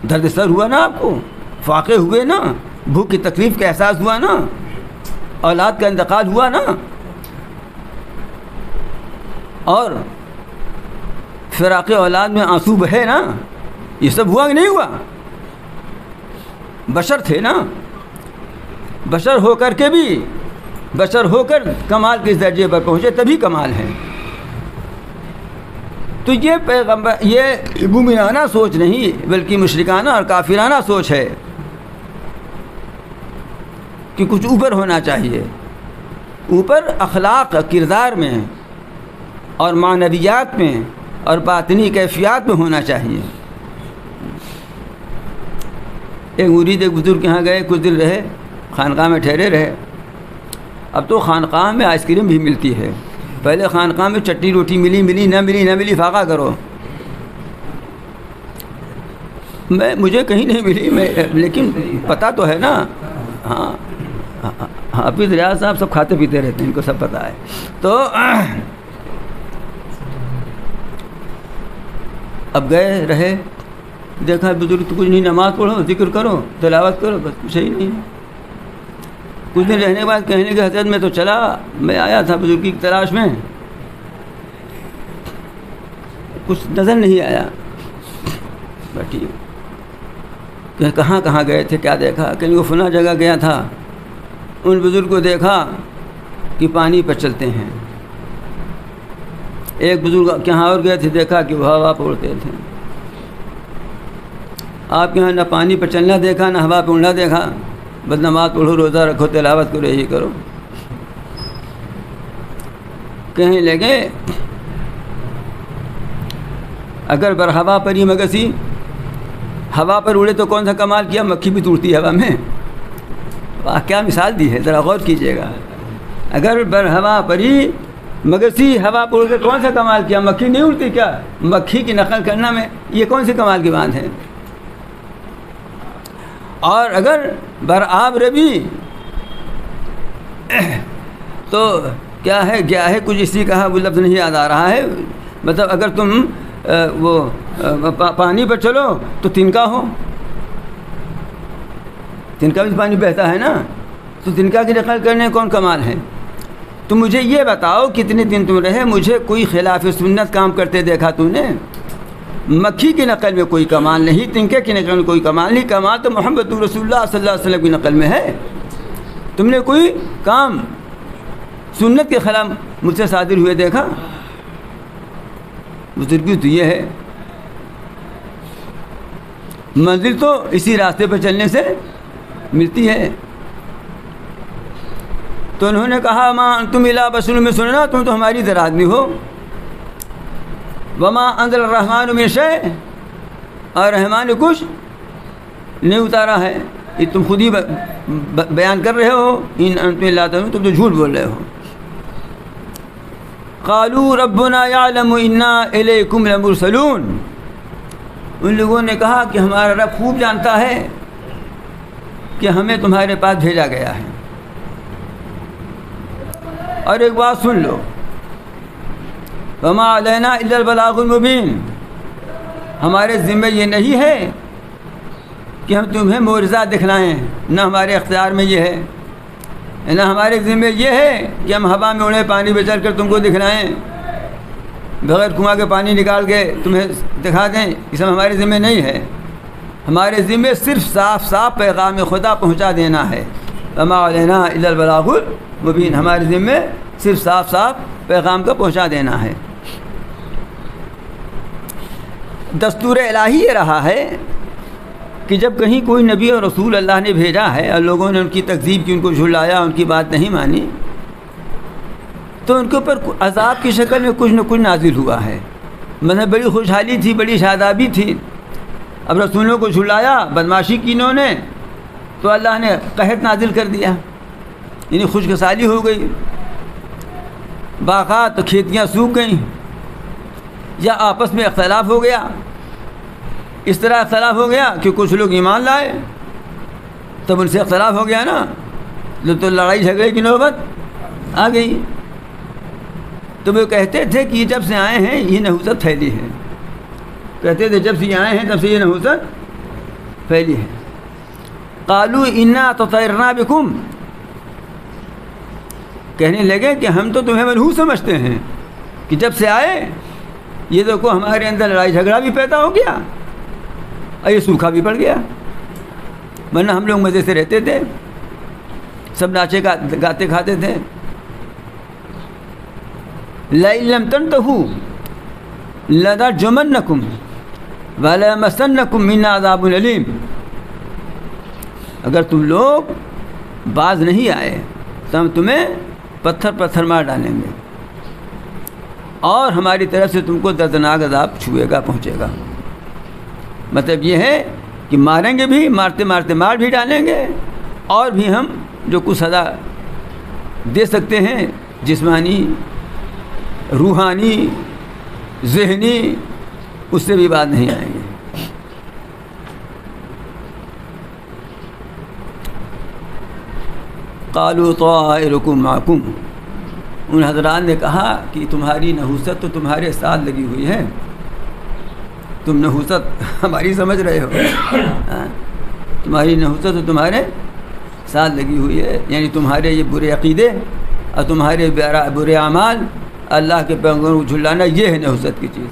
درد سر ہوا نا آپ کو, فاقے ہوئے نا, بھوک کی تکلیف کا احساس ہوا نا, اولاد کا انتقال ہوا نا, اور فراق اولاد میں آنسو بہے نا, یہ سب ہوا کہ نہیں ہوا. بشر تھے نا, بشر ہو کر کے بھی, بشر ہو کر کمال کے درجے پر پہنچے تبھی کمال ہے. تو یہ پیغمبر, یہ مومنانہ سوچ نہیں بلکہ مشرکانہ اور کافرانہ سوچ ہے کہ کچھ اوپر ہونا چاہیے. اوپر اخلاق کردار میں اور معنویات میں اور باطنی کیفیات میں ہونا چاہیے. ایک مرید ایک بزرگ کے یہاں گئے, کچھ دن رہے, خانقاہ میں ٹھہرے رہے. اب تو خانقاہ میں آئس کریم بھی ملتی ہے, پہلے خانقاہ میں چٹنی روٹی ملی نہ ملی فاقہ کرو. مجھے کہیں نہیں ملی, لیکن پتہ تو ہے نا. ہاں حافظ ریاض صاحب سب کھاتے پیتے رہتے ہیں, ان کو سب پتہ ہے. تو اب گئے رہے, دیکھا بزرگ تو کچھ نہیں, نماز پڑھو, ذکر کرو, تلاوت کرو, بس کچھ ہی نہیں. کچھ دن رہنے کے بعد کہنے کے حضرت میں تو چلا, میں آیا تھا بزرگ کی تلاش میں, کچھ نظر نہیں آیا. بیٹھی کہ کہاں گئے تھے, کیا دیکھا, کہیں وہ فلاں جگہ گیا تھا, ان بزرگ کو دیکھا کہ پانی پر چلتے ہیں. ایک بزرگ کہاں اور گئے تھے, دیکھا کہ وہ ہوا پہ اڑتے تھے. آپ کے یہاں نہ پانی پر چلنا دیکھا نہ ہوا پہ اڑنا دیکھا, بس نماز پڑھو, روزہ رکھو, تلاوت کرو, یہی کرو. کہنے لگے اگر بر ہوا پری مگسی، ہوا پر اڑے تو کون سا کمال کیا، مکھی بھی تو اڑتی ہے ہوا میں. واہ کیا مثال دی ہے، ذرا غور کیجیے گا. اگر بر ہوا پری مگسی، ہوا پر اڑ کے کون سا کمال کیا، مکھی نہیں اڑتی کیا؟ مکھی کی نقل کرنا میں یہ کون سی کمال کی بات ہے. اور اگر بر آب روی تو کیا ہے کچھ اسی کا وہ لفظ نہیں یاد آ رہا ہے. مطلب اگر تم وہ پانی پر چلو تو تنکا ہو، تنکا بھی پانی بہتا ہے نا، تو تنکا کی نقل کرنے کون کمال ہے. تو مجھے یہ بتاؤ کتنے دن تم رہے، مجھے کوئی خلاف سنت کام کرتے دیکھا تو نے؟ مکھی کی نقل میں کوئی کمال نہیں، تنکے کی نقل میں کوئی کمال نہیں. کمال تو محمد رسول اللہ صلی اللہ علیہ وسلم کی نقل میں ہے. تم نے کوئی کام سنت کے خلاف مجھ سے صادر ہوئے دیکھا؟ بزرگی تو یہ ہے، منزل تو اسی راستے پر چلنے سے ملتی ہے. تو انہوں نے کہا ما انتم الا بشر، میں سننا تم تو ہماری طرح آدمی ہو. وما انزل الرحمن من شیء، اور رحمان نے کچھ نہیں اتارا ہے. یہ تم خود ہی بیان کر رہے ہو. ان انتم الا تم تو جھوٹ بول رہے ہو. قالوا ربنا يعلم انا الیکم لمرسلون، ان لوگوں نے کہا کہ ہمارا رب خوب جانتا ہے کہ ہمیں تمہارے پاس بھیجا گیا ہے. اور ایک بات سن لو، وما علینا الا البلاغ المبین، ہمارے ذمہ یہ نہیں ہے کہ ہم تمہیں معجزات دکھلائیں، نہ ہمارے اختیار میں یہ ہے، نہ ہمارے ذمہ یہ ہے کہ ہم ہوا میں اڑے پانی پہ چل کر تم کو دکھلائیں، بغیر کنواں کے پانی نکال کے تمہیں دکھا دیں. یہ سب ہمارے ذمہ نہیں ہے. ہمارے ذمہ صرف صاف صاف پیغام خدا پہنچا دینا ہے. وما علینا الا البلاغ المبین، ہمارے ذمہ صرف صاف صاف پیغام کا پہنچا دینا ہے. دستور الہی یہ رہا ہے کہ جب کہیں کوئی نبی اور رسول اللہ نے بھیجا ہے اور لوگوں نے ان کی تکذیب کی، ان کو جھلایا، ان کی بات نہیں مانی، تو ان کے اوپر عذاب کی شکل میں کچھ نہ کچھ نازل ہوا ہے. مطلب بڑی خوشحالی تھی، بڑی شادابی تھی. اب رسولوں کو جھلایا، بدماشی کی انہوں نے، تو اللہ نے قحط نازل کر دیا، یعنی خشک سالی ہو گئی، باغات کھیتیاں سوکھ گئیں، یا آپس میں اختلاف ہو گیا. اس طرح اختلاف ہو گیا کہ کچھ لوگ ایمان لائے، تب ان سے اختلاف ہو گیا نا، تو لڑائی جھگڑے کی نوبت آ گئی. تو وہ کہتے تھے کہ یہ جب سے آئے ہیں یہ نحوست پھیلی ہے. کہتے تھے جب سے یہ آئے ہیں تب سے یہ نحوست پھیلی ہے. قالوا انا تطیرنا بکم، کہنے لگے کہ ہم تو تمہیں منحوس سمجھتے ہیں کہ جب سے آئے یہ دیکھو ہمارے اندر لڑائی جھگڑا بھی پیدا ہو گیا اور یہ سوکھا بھی پڑ گیا. ورنہ ہم لوگ مزے سے رہتے تھے، سب ناچے گاتے کھاتے تھے. لئن لم تنتهوا لنرجمنکم وليمسنکم منا عذاب الیم، اگر تم لوگ باز نہیں آئے تو ہم تمہیں پتھر مار ڈالیں گے، اور ہماری طرف سے تم کو دردناک عذاب چھوئے گا، پہنچے گا. مطلب یہ ہے کہ ماریں گے بھی، مارتے مارتے مار بھی ڈالیں گے، اور بھی ہم جو کچھ سزا دے سکتے ہیں، جسمانی، روحانی، ذہنی، اس سے بھی بات نہیں آئیں گے. قالوا طائرکم معکم، ان حضرات نے کہا کہ تمہاری نحوست تو تمہارے ساتھ لگی ہوئی ہے، تم نحوست ہماری سمجھ رہے ہو، تمہاری نحوست تو تمہارے ساتھ لگی ہوئی ہے، یعنی تمہارے یہ برے عقیدے اور تمہارے برے اعمال، اللہ کے پیغمبروں کو جھلانا، یہ ہے نحوست کی چیز.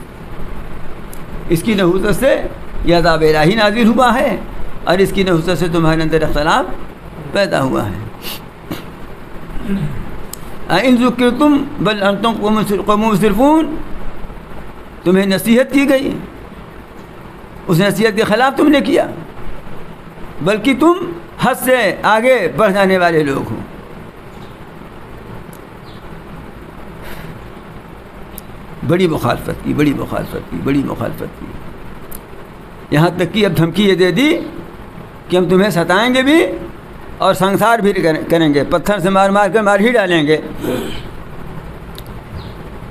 اس کی نحوست سے یہ عذاب الہی نازل ہوا ہے، اور اس کی نحوست سے تمہارے اندر اختلاف پیدا ہوا ہے. ان ذکرتم بل انتم قوم مسرفون، تمہیں نصیحت کی گئی، اس نصیحت کے خلاف تم نے کیا، بلکہ تم حد سے آگے بڑھ جانے والے لوگ ہو. بڑی مخالفت کی، یہاں تک کہ اب دھمکی یہ دے دی کہ ہم تمہیں ستائیں گے بھی اور سنسار بھی کریں گے، پتھر سے مار مار کر مار ہی ڈالیں گے۔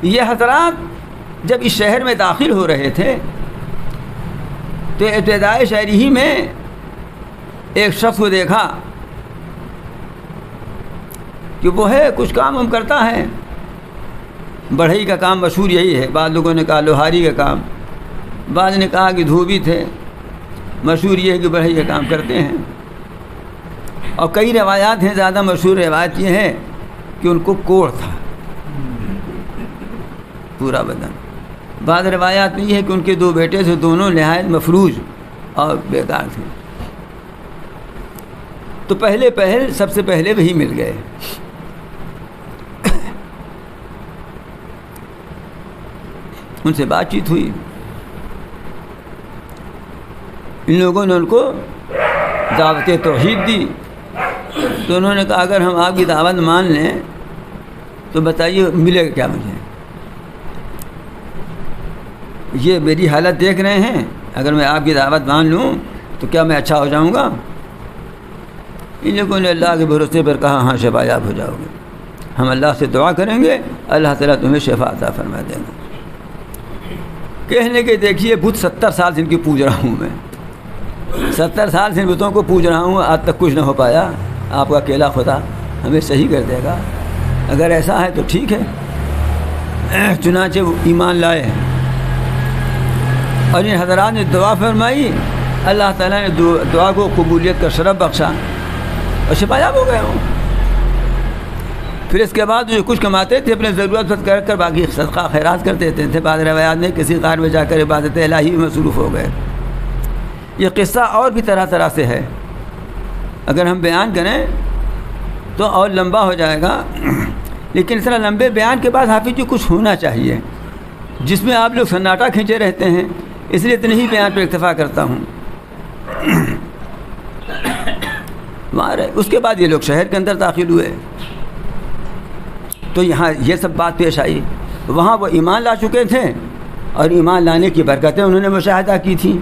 یہ حضرات جب اس شہر میں داخل ہو رہے تھے تو ابتدائی شہری ہی میں ایک شخص کو دیکھا کہ وہ ہے کچھ کام ہم کرتا ہے، بڑھئی کا کام مشہور یہی ہے، بعض لوگوں نے کہا لوہاری کا کام، بعض نے کہا کہ دھوبی تھے، مشہور یہ ہے کہ بڑھئی کا کام کرتے ہیں۔ اور کئی روایات ہیں، زیادہ مشہور روایت یہ ہے کہ ان کو کوڑ تھا پورا بدن۔ بعض روایات میں یہ ہے کہ ان کے 2 بیٹے تھے، دونوں نہایت مفروج اور بیکار تھے۔ تو سب سے پہلے وہی مل گئے۔ ان سے بات چیت ہوئی، ان لوگوں نے ان کو دعوت توحید دی، تو انہوں نے کہا اگر ہم آپ کی دعوت مان لیں تو بتائیے ملے گا کیا مجھے؟ یہ میری حالت دیکھ رہے ہیں، اگر میں آپ کی دعوت مان لوں تو کیا میں اچھا ہو جاؤں گا؟ ان لوگوں نے اللہ کے بھروسے پر کہا ہاں شفا یاب ہو جاؤ گے، ہم اللہ سے دعا کریں گے، اللہ تعالیٰ تمہیں شفا عطا فرما دیں گے۔ کہنے کے دیکھیے بت 70 سال سے ان کی پوج رہا ہوں میں، 70 سال سے ان بتوں کو پوج رہا ہوں، آج تک کچھ نہ ہو پایا، آپ کا اکیلا خدا ہمیں صحیح کر دے گا، اگر ایسا ہے تو ٹھیک ہے۔ چنانچہ وہ ایمان لائے اور ان حضرات نے دعا فرمائی، اللہ تعالیٰ نے دعا کو قبولیت کا شرف بخشا اور شفا یاب ہو گئے ہوں۔ پھر اس کے بعد جو کچھ کماتے تھے اپنے ضرورت کر کر باقی صدقہ خیرات کر دیتے تھے، بعض روایات میں کسی غار میں جا کر عبادت الہی میں مصروف ہو گئے۔ یہ قصہ اور بھی طرح طرح سے ہے، اگر ہم بیان کریں تو اور لمبا ہو جائے گا، لیکن اس طرح لمبے بیان کے بعد حافظ جی کچھ ہونا چاہیے جس میں آپ لوگ سناٹا کھینچے رہتے ہیں، اس لیے اتنے ہی بیان پر اکتفا کرتا ہوں۔ اس کے بعد یہ لوگ شہر کے اندر داخل ہوئے تو یہاں یہ سب بات پیش آئی، وہاں وہ ایمان لا چکے تھے اور ایمان لانے کی برکتیں انہوں نے مشاہدہ کی تھیں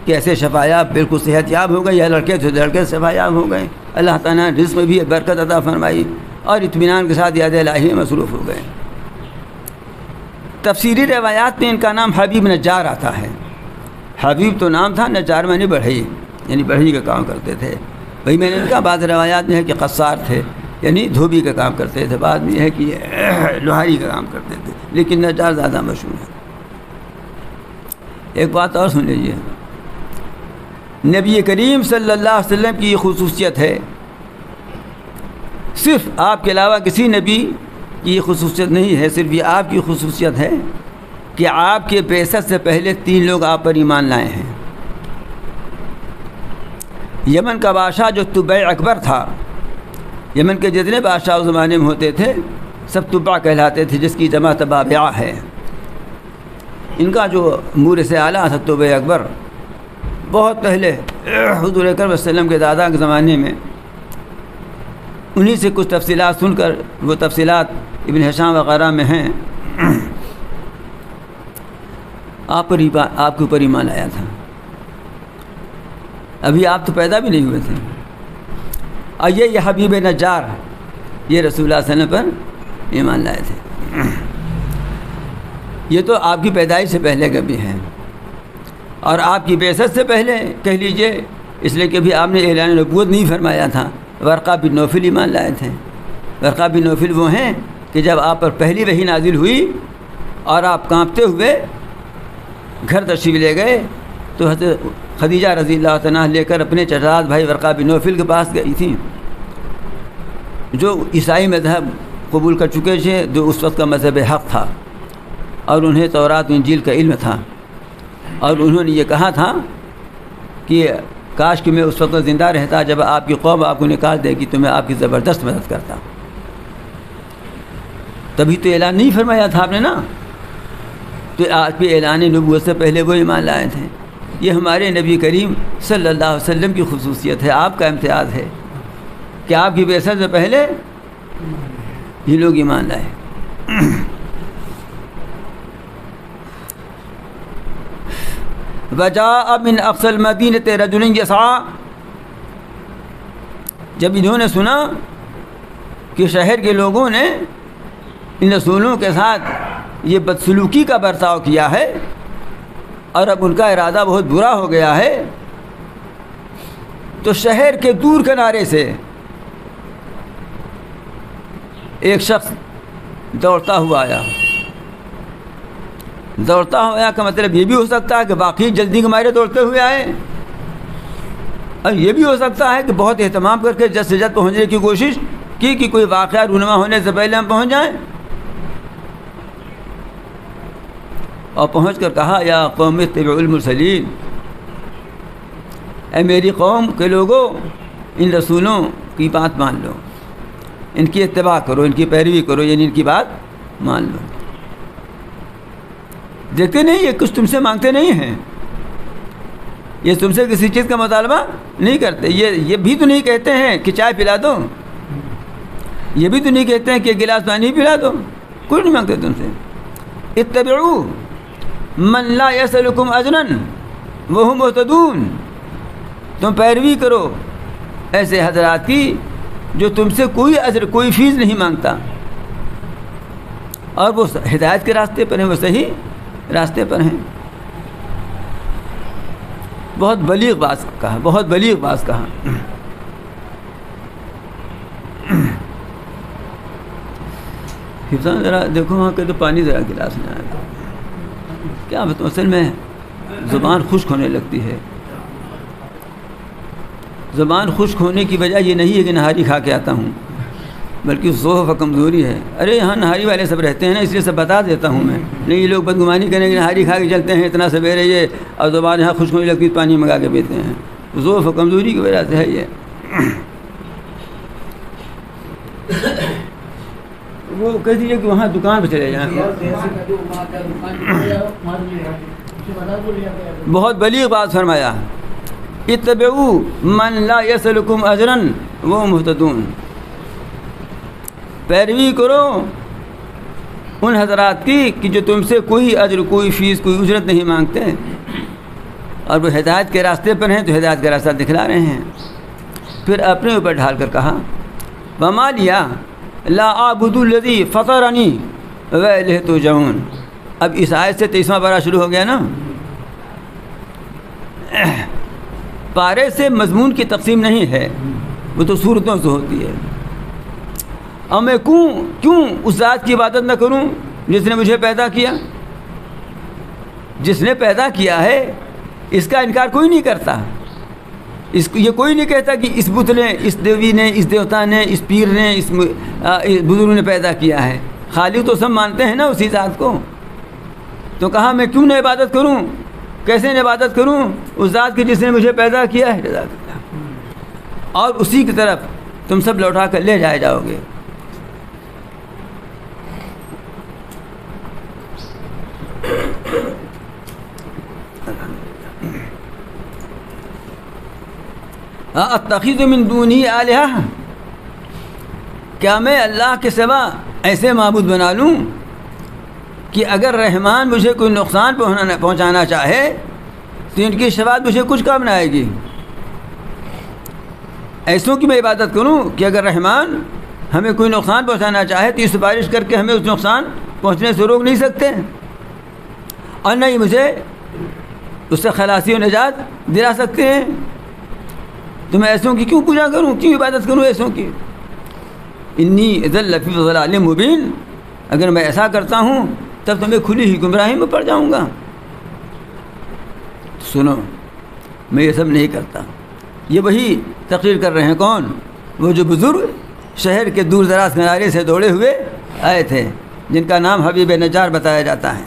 کہ ایسے شفا یاب بالکل صحت یاب ہو گئے، یا لڑکے شفا یاب ہو گئے، اللہ تعالیٰ نے رزق میں بھی برکت عطا فرمائی اور اطمینان کے ساتھ یاد الہی میں مصروف ہو گئے۔ تفسیری روایات میں ان کا نام حبیب نجار آتا ہے، حبیب تو نام تھا، نجار میں نے بڑھئی، یعنی بڑھئی کا کام کرتے تھے۔ وہی میں نے کہا بعض روایات میں ہے کہ قصار تھے، یعنی دھوبی کا کام کرتے تھے، بعد میں ہے کہ لوہاری کا کام کرتے تھے، لیکن نجار زیادہ مشہور ہے۔ ایک بات اور سن لیجیے، نبی کریم صلی اللہ علیہ وسلم کی یہ خصوصیت ہے، صرف آپ کے علاوہ کسی نبی کی یہ خصوصیت نہیں ہے، صرف یہ آپ کی خصوصیت ہے کہ آپ کے بعثت سے پہلے 3 لوگ آپ پر ایمان لائے ہیں۔ یمن کا بادشاہ جو طبع اکبر تھا، یمن کے جتنے بادشاہ اس زمانے میں ہوتے تھے سب طبع کہلاتے تھے، جس کی جمع تبابعہ ہے۔ ان کا جو مورث اعلیٰ تھا طبع اکبر، بہت پہلے حضور اکرم صلی اللہ علیہ وسلم کے دادا کے زمانے میں، انہی سے کچھ تفصیلات سن کر، وہ تفصیلات ابن ہشام وغیرہ میں ہیں، آپ کے اوپر ایمان آیا تھا، ابھی آپ تو پیدا بھی نہیں ہوئے تھے، اور یہ حبیب نجار یہ رسول اللہ صلی اللہ علیہ وسلم پر ایمان لائے تھے۔ یہ تو آپ کی پیدائش سے پہلے کا بھی ہے، اور آپ کی بعثت سے پہلے کہہ لیجئے، اس لیے کہ بھی آپ نے اعلان نبوت نہیں فرمایا تھا، ورقہ بن نوفل ایمان لائے تھے۔ ورقہ بن نوفل وہ ہیں کہ جب آپ پر پہلی وحی نازل ہوئی اور آپ کانپتے ہوئے گھر تشریف لے گئے تو حضرت خدیجہ رضی اللہ عنہا لے کر اپنے چچا بھائی ورقہ بن نوفل کے پاس گئی تھیں، جو عیسائی مذہب قبول کر چکے تھے، جو اس وقت کا مذہب حق تھا، اور انہیں تورات و انجیل کا علم تھا، اور انہوں نے یہ کہا تھا کہ کاش کہ میں اس وقت زندہ رہتا جب آپ کی قوم آپ کو نکال دے گی تو میں آپ کی زبردست مدد کرتا۔ تبھی تو اعلان نہیں فرمایا تھا آپ نے نا، تو آپ کے اعلان نبوت سے پہلے وہ ایمان لائے تھے۔ یہ ہمارے نبی کریم صلی اللہ علیہ وسلم کی خصوصیت ہے، آپ کا امتیاز ہے کہ آپ کی بعثت سے پہلے یہ لوگ ایمان لائے۔ وجاء من اقصى المدینۃ رجل یسعیٰ، جب انہوں نے سنا کہ شہر کے لوگوں نے ان رسولوں کے ساتھ یہ بدسلوکی کا برتاؤ کیا ہے اور اب ان کا ارادہ بہت برا ہو گیا ہے، تو شہر کے دور کنارے سے ایک شخص دوڑتا ہوا آیا۔ دوڑتا ہوا آیا کا مطلب یہ بھی ہو سکتا ہے کہ باقی جلدی کے مارے دوڑتے ہوئے آئے، اور یہ بھی ہو سکتا ہے کہ بہت اہتمام کر کے جلد سے جلد پہنچنے کی کوشش کی کہ کوئی واقعہ رونما ہونے سے پہلے ہم پہنچ جائیں، اور پہنچ کر کہا یا قوم اتبعوا المرسلین، اے میری قوم کے لوگوں ان رسولوں کی بات مان لو، ان کی اتباع کرو، ان کی پیروی کرو، یعنی ان کی بات مان لو۔ دیکھتے نہیں یہ کچھ تم سے مانگتے نہیں ہیں، یہ تم سے کسی چیز کا مطالبہ نہیں کرتے، یہ بھی تو نہیں کہتے ہیں کہ چائے پلا دو، یہ بھی تو نہیں کہتے ہیں کہ ایک گلاس پانی پلا دو، کچھ نہیں مانگتے تم سے۔ اتبعوا من لا یسألکم اجرا وہم مہتدون، تم پیروی کرو ایسے حضرات کی جو تم سے کوئی اجر کوئی فیس نہیں مانگتا، اور وہ ہدایت کے راستے پر ہیں، وہ صحیح راستے پر ہیں۔ بہت بلیغ بات کہا، بہت بلیغ بات کہا۔ حفظان ذرا دیکھو وہاں کہ تو پانی ذرا گلاس میں آیا، کیا بتاؤں اصل میں زبان خشک ہونے لگتی ہے۔ زبان خشک ہونے کی وجہ یہ نہیں ہے کہ نہاری کھا کے آتا ہوں، بلکہ ضعف و کمزوری ہے۔ ارے یہاں نہاری والے سب رہتے ہیں نا، اس لیے سب بتا دیتا ہوں میں، نہیں یہ لوگ بدگمانی کریں کہ نہاری کھا کے چلتے ہیں اتنا سویرے یہ، اور زبان یہاں خشک ہونے لگتی پانی منگا کے پیتے ہیں، ضعف و کمزوری کی وجہ سے ہے یہ۔ وہ کہہ دیجیے کہ وہاں دکان پہ چلے جائیں۔ بہت بلیغ بات فرمایا، اتبعوا من لا یسألکم اجرا وہم مہتدون، پیروی کرو ان حضرات کی کہ جو تم سے کوئی اجر کوئی فیس کوئی اجرت نہیں مانگتے، اور وہ ہدایت کے راستے پر ہیں تو ہدایت کا راستہ دکھلا رہے ہیں۔ پھر اپنے اوپر ڈھال کر کہا وما لیا لا اعبد الذی فطرنی والیہ ترجعون۔ اب اس آیت سے 23واں پارہ شروع ہو گیا نا۔ پارے سے مضمون کی تقسیم نہیں ہے، وہ تو صورتوں سے ہوتی ہے۔ اور میں کیوں اس ذات کی عبادت نہ کروں جس نے مجھے پیدا کیا؟ جس نے پیدا کیا ہے اس کا انکار کوئی نہیں کرتا، یہ کوئی نہیں کہتا کہ اس بت نے، اس دیوی نے، اس دیوتا نے، اس پیر نے، اس بزرگ نے پیدا کیا ہے۔ خالق تو سب مانتے ہیں نا اسی ذات کو۔ تو کہا میں کیوں نہ عبادت کروں، کیسے نہ عبادت کروں اس ذات کی جس نے مجھے پیدا کیا ہے، اور اسی کی طرف تم سب لوٹا کر لے جائے جاؤ گے۔ اتخذ من دونی آلہہ، کیا میں اللہ کے سوا ایسے معبود بنا لوں کہ اگر رحمان مجھے کوئی نقصان پہنچانا چاہے تو ان کی شفاعت مجھے کچھ کام نہ آئے گی؟ ایسوں کی میں عبادت کروں کہ اگر رحمان ہمیں کوئی نقصان پہنچانا چاہے تو یہ سفارش کر کے ہمیں اس نقصان پہنچنے سے روک نہیں سکتے، اور نہ ہی مجھے اس سے خلاصی و نجات دلا سکتے ہیں۔ تو میں ایسوں کی کیوں پوجا کروں، کیوں عبادت کروں ایسوں کی؟ انی اذا لفی ضلال مبین، اگر میں ایسا کرتا ہوں تب تو میں کھلی ہی گمراہی میں پڑ جاؤں گا۔ سنو میں یہ سب نہیں کرتا۔ یہ وہی تقریر کر رہے ہیں کون؟ وہ جو بزرگ شہر کے دور دراز کنارے سے دوڑے ہوئے آئے تھے، جن کا نام حبیب نجار بتایا جاتا ہے۔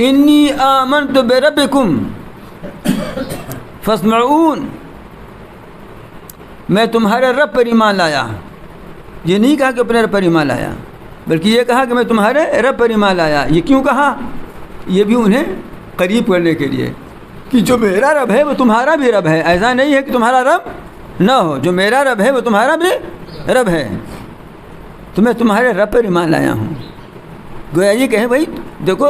انی آمنت بربکم فاسمعون، میں تمہارے رب پر ایمان لایا۔ یہ نہیں کہا کہ اپنے رب پر ایمان لایا، بلکہ یہ کہا کہ میں تمہارے رب پر ایمان لایا۔ یہ کیوں کہا؟ یہ بھی انہیں قریب کرنے کے لیے کہ جو میرا رب ہے وہ تمہارا بھی رب ہے، ایسا نہیں ہے کہ تمہارا رب نہ ہو، جو میرا رب ہے وہ تمہارا بھی رب ہے، تو میں تمہارے رب پر ایمان لایا ہوں۔ گویا یہ کہیں بھائی دیکھو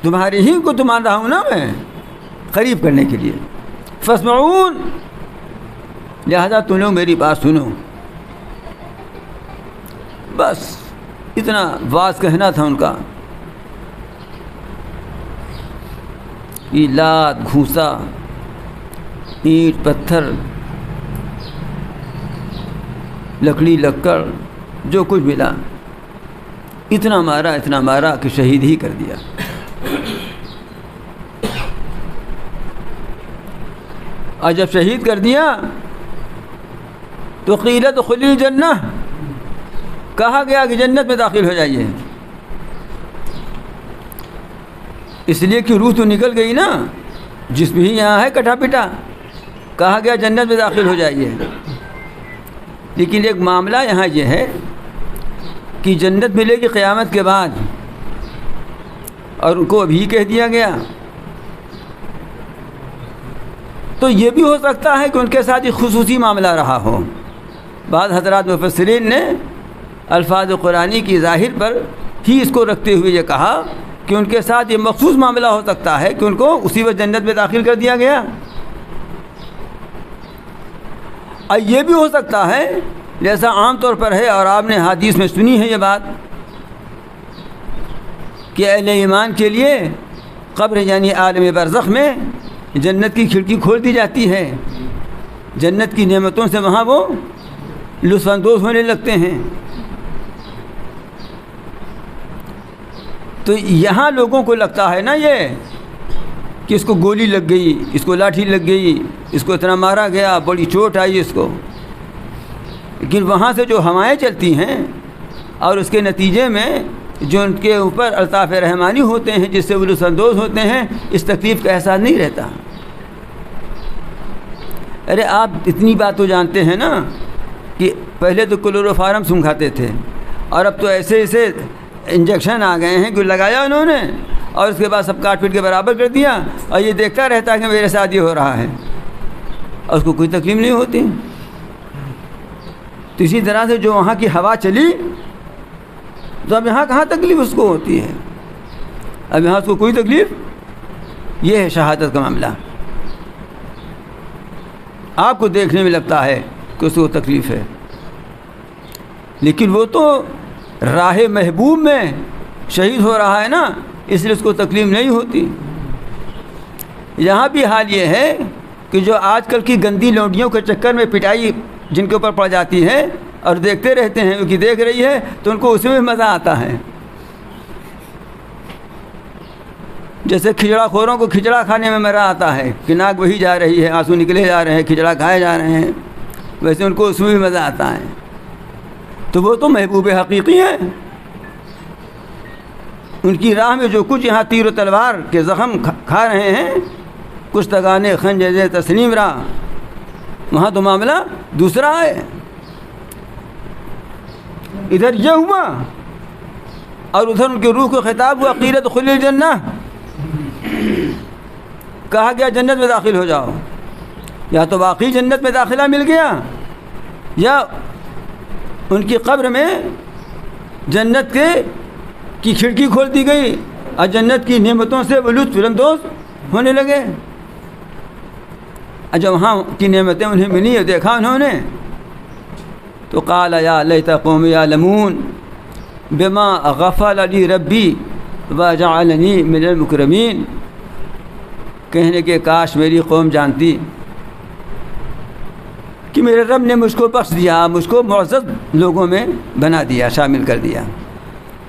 تمہارے ہی کو تو مان رہا ہوں نا میں قریب کرنے کے لیے. فاسمعون، لہذا تم لوگ میری بات سنو. بس اتنا واز کہنا تھا ان کا. یہ لات گھوسا، اینٹ پتھر، لکڑی لکڑ جو کچھ ملا، اتنا مارا کہ شہید ہی کر دیا. اور جب شہید کر دیا تو قیل ادخلی الجنہ، کہا گیا کہ جنت میں داخل ہو جائیے. اس لیے کہ روح تو نکل گئی نا، جسم ہی یہاں ہے کٹا پٹا. کہا گیا جنت میں داخل ہو جائیے. لیکن ایک معاملہ یہاں یہ ہے کہ جنت ملے گی قیامت کے بعد، اور ان کو ابھی کہہ دیا گیا. تو یہ بھی ہو سکتا ہے کہ ان کے ساتھ ایک خصوصی معاملہ رہا ہو. بعض حضرات مفسرین نے الفاظ قرآنی کی ظاہر پر ہی اس کو رکھتے ہوئے یہ کہا کہ ان کے ساتھ یہ مخصوص معاملہ ہو سکتا ہے کہ ان کو اسی وقت جنت میں داخل کر دیا گیا. اور یہ بھی ہو سکتا ہے جیسا عام طور پر ہے اور آپ نے حدیث میں سنی ہے یہ بات کہ اہل ایمان کے لیے قبر یعنی عالم برزخ میں جنت کی کھڑکی کھول دی جاتی ہے. جنت کی نعمتوں سے وہاں وہ لطف اندوز ہونے لگتے ہیں. تو یہاں لوگوں کو لگتا ہے نا یہ کہ اس کو گولی لگ گئی، اس کو لاٹھی لگ گئی، اس کو اتنا مارا گیا، بڑی چوٹ آئی اس کو. لیکن وہاں سے جو ہوائیں چلتی ہیں اور اس کے نتیجے میں جو ان کے اوپر الطاف رحمانی ہوتے ہیں جس سے وہ لطف اندوز ہوتے ہیں، اس تکلیف کا احساس نہیں رہتا. ارے آپ اتنی بات تو جانتے ہیں نا کہ پہلے تو کلوروفارم سنگھاتے تھے اور اب تو ایسے ایسے انجیکشن آ گئے ہیں کہ لگایا انہوں نے اور اس کے بعد سب کاٹ پیٹ کے برابر کر دیا اور یہ دیکھتا رہتا ہے کہ میرے ساتھ یہ ہو رہا ہے اور اس کو کوئی تکلیف نہیں ہوتی. تو اسی طرح سے جو وہاں کی ہوا چلی تو اب یہاں کہاں تکلیف اس کو ہوتی ہے؟ اب یہاں اس کو کوئی تکلیف. یہ ہے شہادت کا معاملہ. آپ کو دیکھنے میں لگتا ہے کہ اس کو تکلیف ہے، لیکن وہ تو راہ محبوب میں شہید ہو رہا ہے نا، اس لیے اس کو تکلیف نہیں ہوتی. یہاں بھی حال یہ ہے کہ جو آج کل کی گندی لونڈیوں کے چکر میں پٹائی جن کے اوپر پڑ جاتی ہے اور دیکھتے رہتے ہیں کہ دیکھ رہی ہے تو ان کو اس میں مزہ آتا ہے. جیسے کھچڑا خوروں کو کھچڑا کھانے میں مزہ آتا ہے کہ ناک وہی جا رہی ہے، آنسو نکلے جا رہے ہیں، کھچڑا کھائے جا رہے ہیں، ویسے ان کو اس میں بھی مزہ آتا ہے. تو وہ تو محبوب حقیقی ہیں. ان کی راہ میں جو کچھ یہاں تیر و تلوار کے زخم کھا رہے ہیں، کچھ تگانے خنجر تسلیم را، وہاں تو معاملہ دوسرا ہے. ادھر یہ ہوا اور ادھر ان کے روح کو خطاب ہوا قیل ادخلی الجنہ، کہا گیا جنت میں داخل ہو جاؤ. یا تو واقعی جنت میں داخلہ مل گیا یا ان کی قبر میں جنت کی کھڑکی کھول دی گئی اور جنت کی نعمتوں سے وہ لطف اندوز ہونے لگے. اور جب وہاں کی نعمتیں انہیں ملی اور دیکھا انہوں نے تو قال یا لیت قومی یعلمون بما غفر لی ربی وجعلنی من المکرمین. کہنے کے کاش میری قوم جانتی کہ میرے رب نے مجھ کو بخش دیا، مجھ کو معزز لوگوں میں بنا دیا، شامل کر دیا.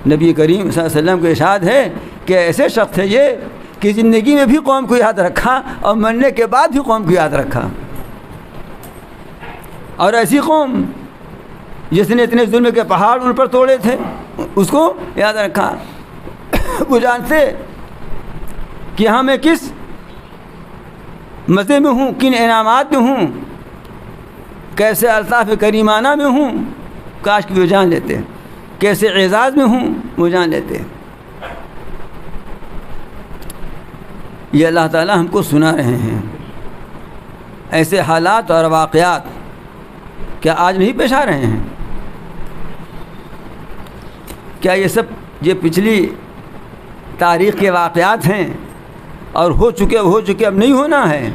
نبی کریم صلی اللہ علیہ وسلم کو ارشاد ہے کہ ایسے شخص ہے یہ کہ زندگی میں بھی قوم کو یاد رکھا اور مرنے کے بعد بھی قوم کو یاد رکھا. اور ایسی قوم جس نے اتنے ظلم کے پہاڑ ان پر توڑے تھے اس کو یاد رکھا. وہ جانتے کہ ہاں میں کس مزے میں ہوں، کن انعامات میں ہوں، کیسے الطاف کریمانہ میں ہوں. کاش کہ وہ جان لیتے کیسے اعزاز میں ہوں، وہ جان لیتے. یہ اللہ تعالیٰ ہم کو سنا رہے ہیں. ایسے حالات اور واقعات کیا آج نہیں پیش آ رہے ہیں؟ کیا یہ سب یہ پچھلی تاریخ کے واقعات ہیں اور ہو چکے اب نہیں ہونا ہے.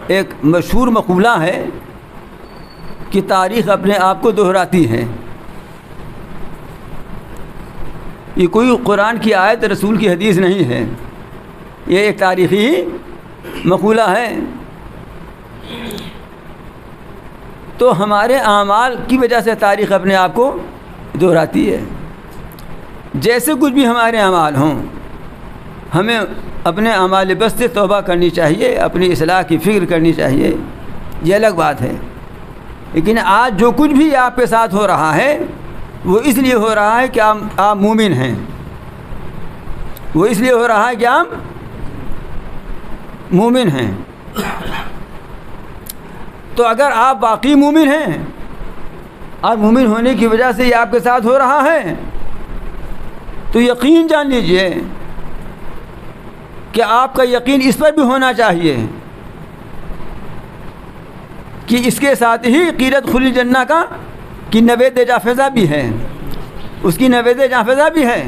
ایک مشہور مقولہ ہے کہ تاریخ اپنے آپ کو دہراتی ہے. یہ کوئی قرآن کی آیت رسول کی حدیث نہیں ہے, یہ ایک تاریخی مقولہ ہے. تو ہمارے اعمال کی وجہ سے تاریخ اپنے آپ کو دہراتی ہے. جیسے کچھ بھی ہمارے اعمال ہوں, ہمیں اپنے اعمال بس سے توبہ کرنی چاہیے, اپنی اصلاح کی فکر کرنی چاہیے, یہ الگ بات ہے. لیکن آج جو کچھ بھی آپ کے ساتھ ہو رہا ہے وہ اس لیے ہو رہا ہے کہ آپ مومن ہیں, وہ اس لیے ہو رہا ہے کہ آپ مومن ہیں. تو اگر آپ واقعی مومن ہیں اور مومن ہونے کی وجہ سے یہ آپ کے ساتھ ہو رہا ہے تو یقین جان لیجئے کہ آپ کا یقین اس پر بھی ہونا چاہیے کہ اس کے ساتھ ہی قیلت خلی جنہ کا کہ نوید جافزہ بھی ہے, اس کی نوید جافزہ بھی ہے.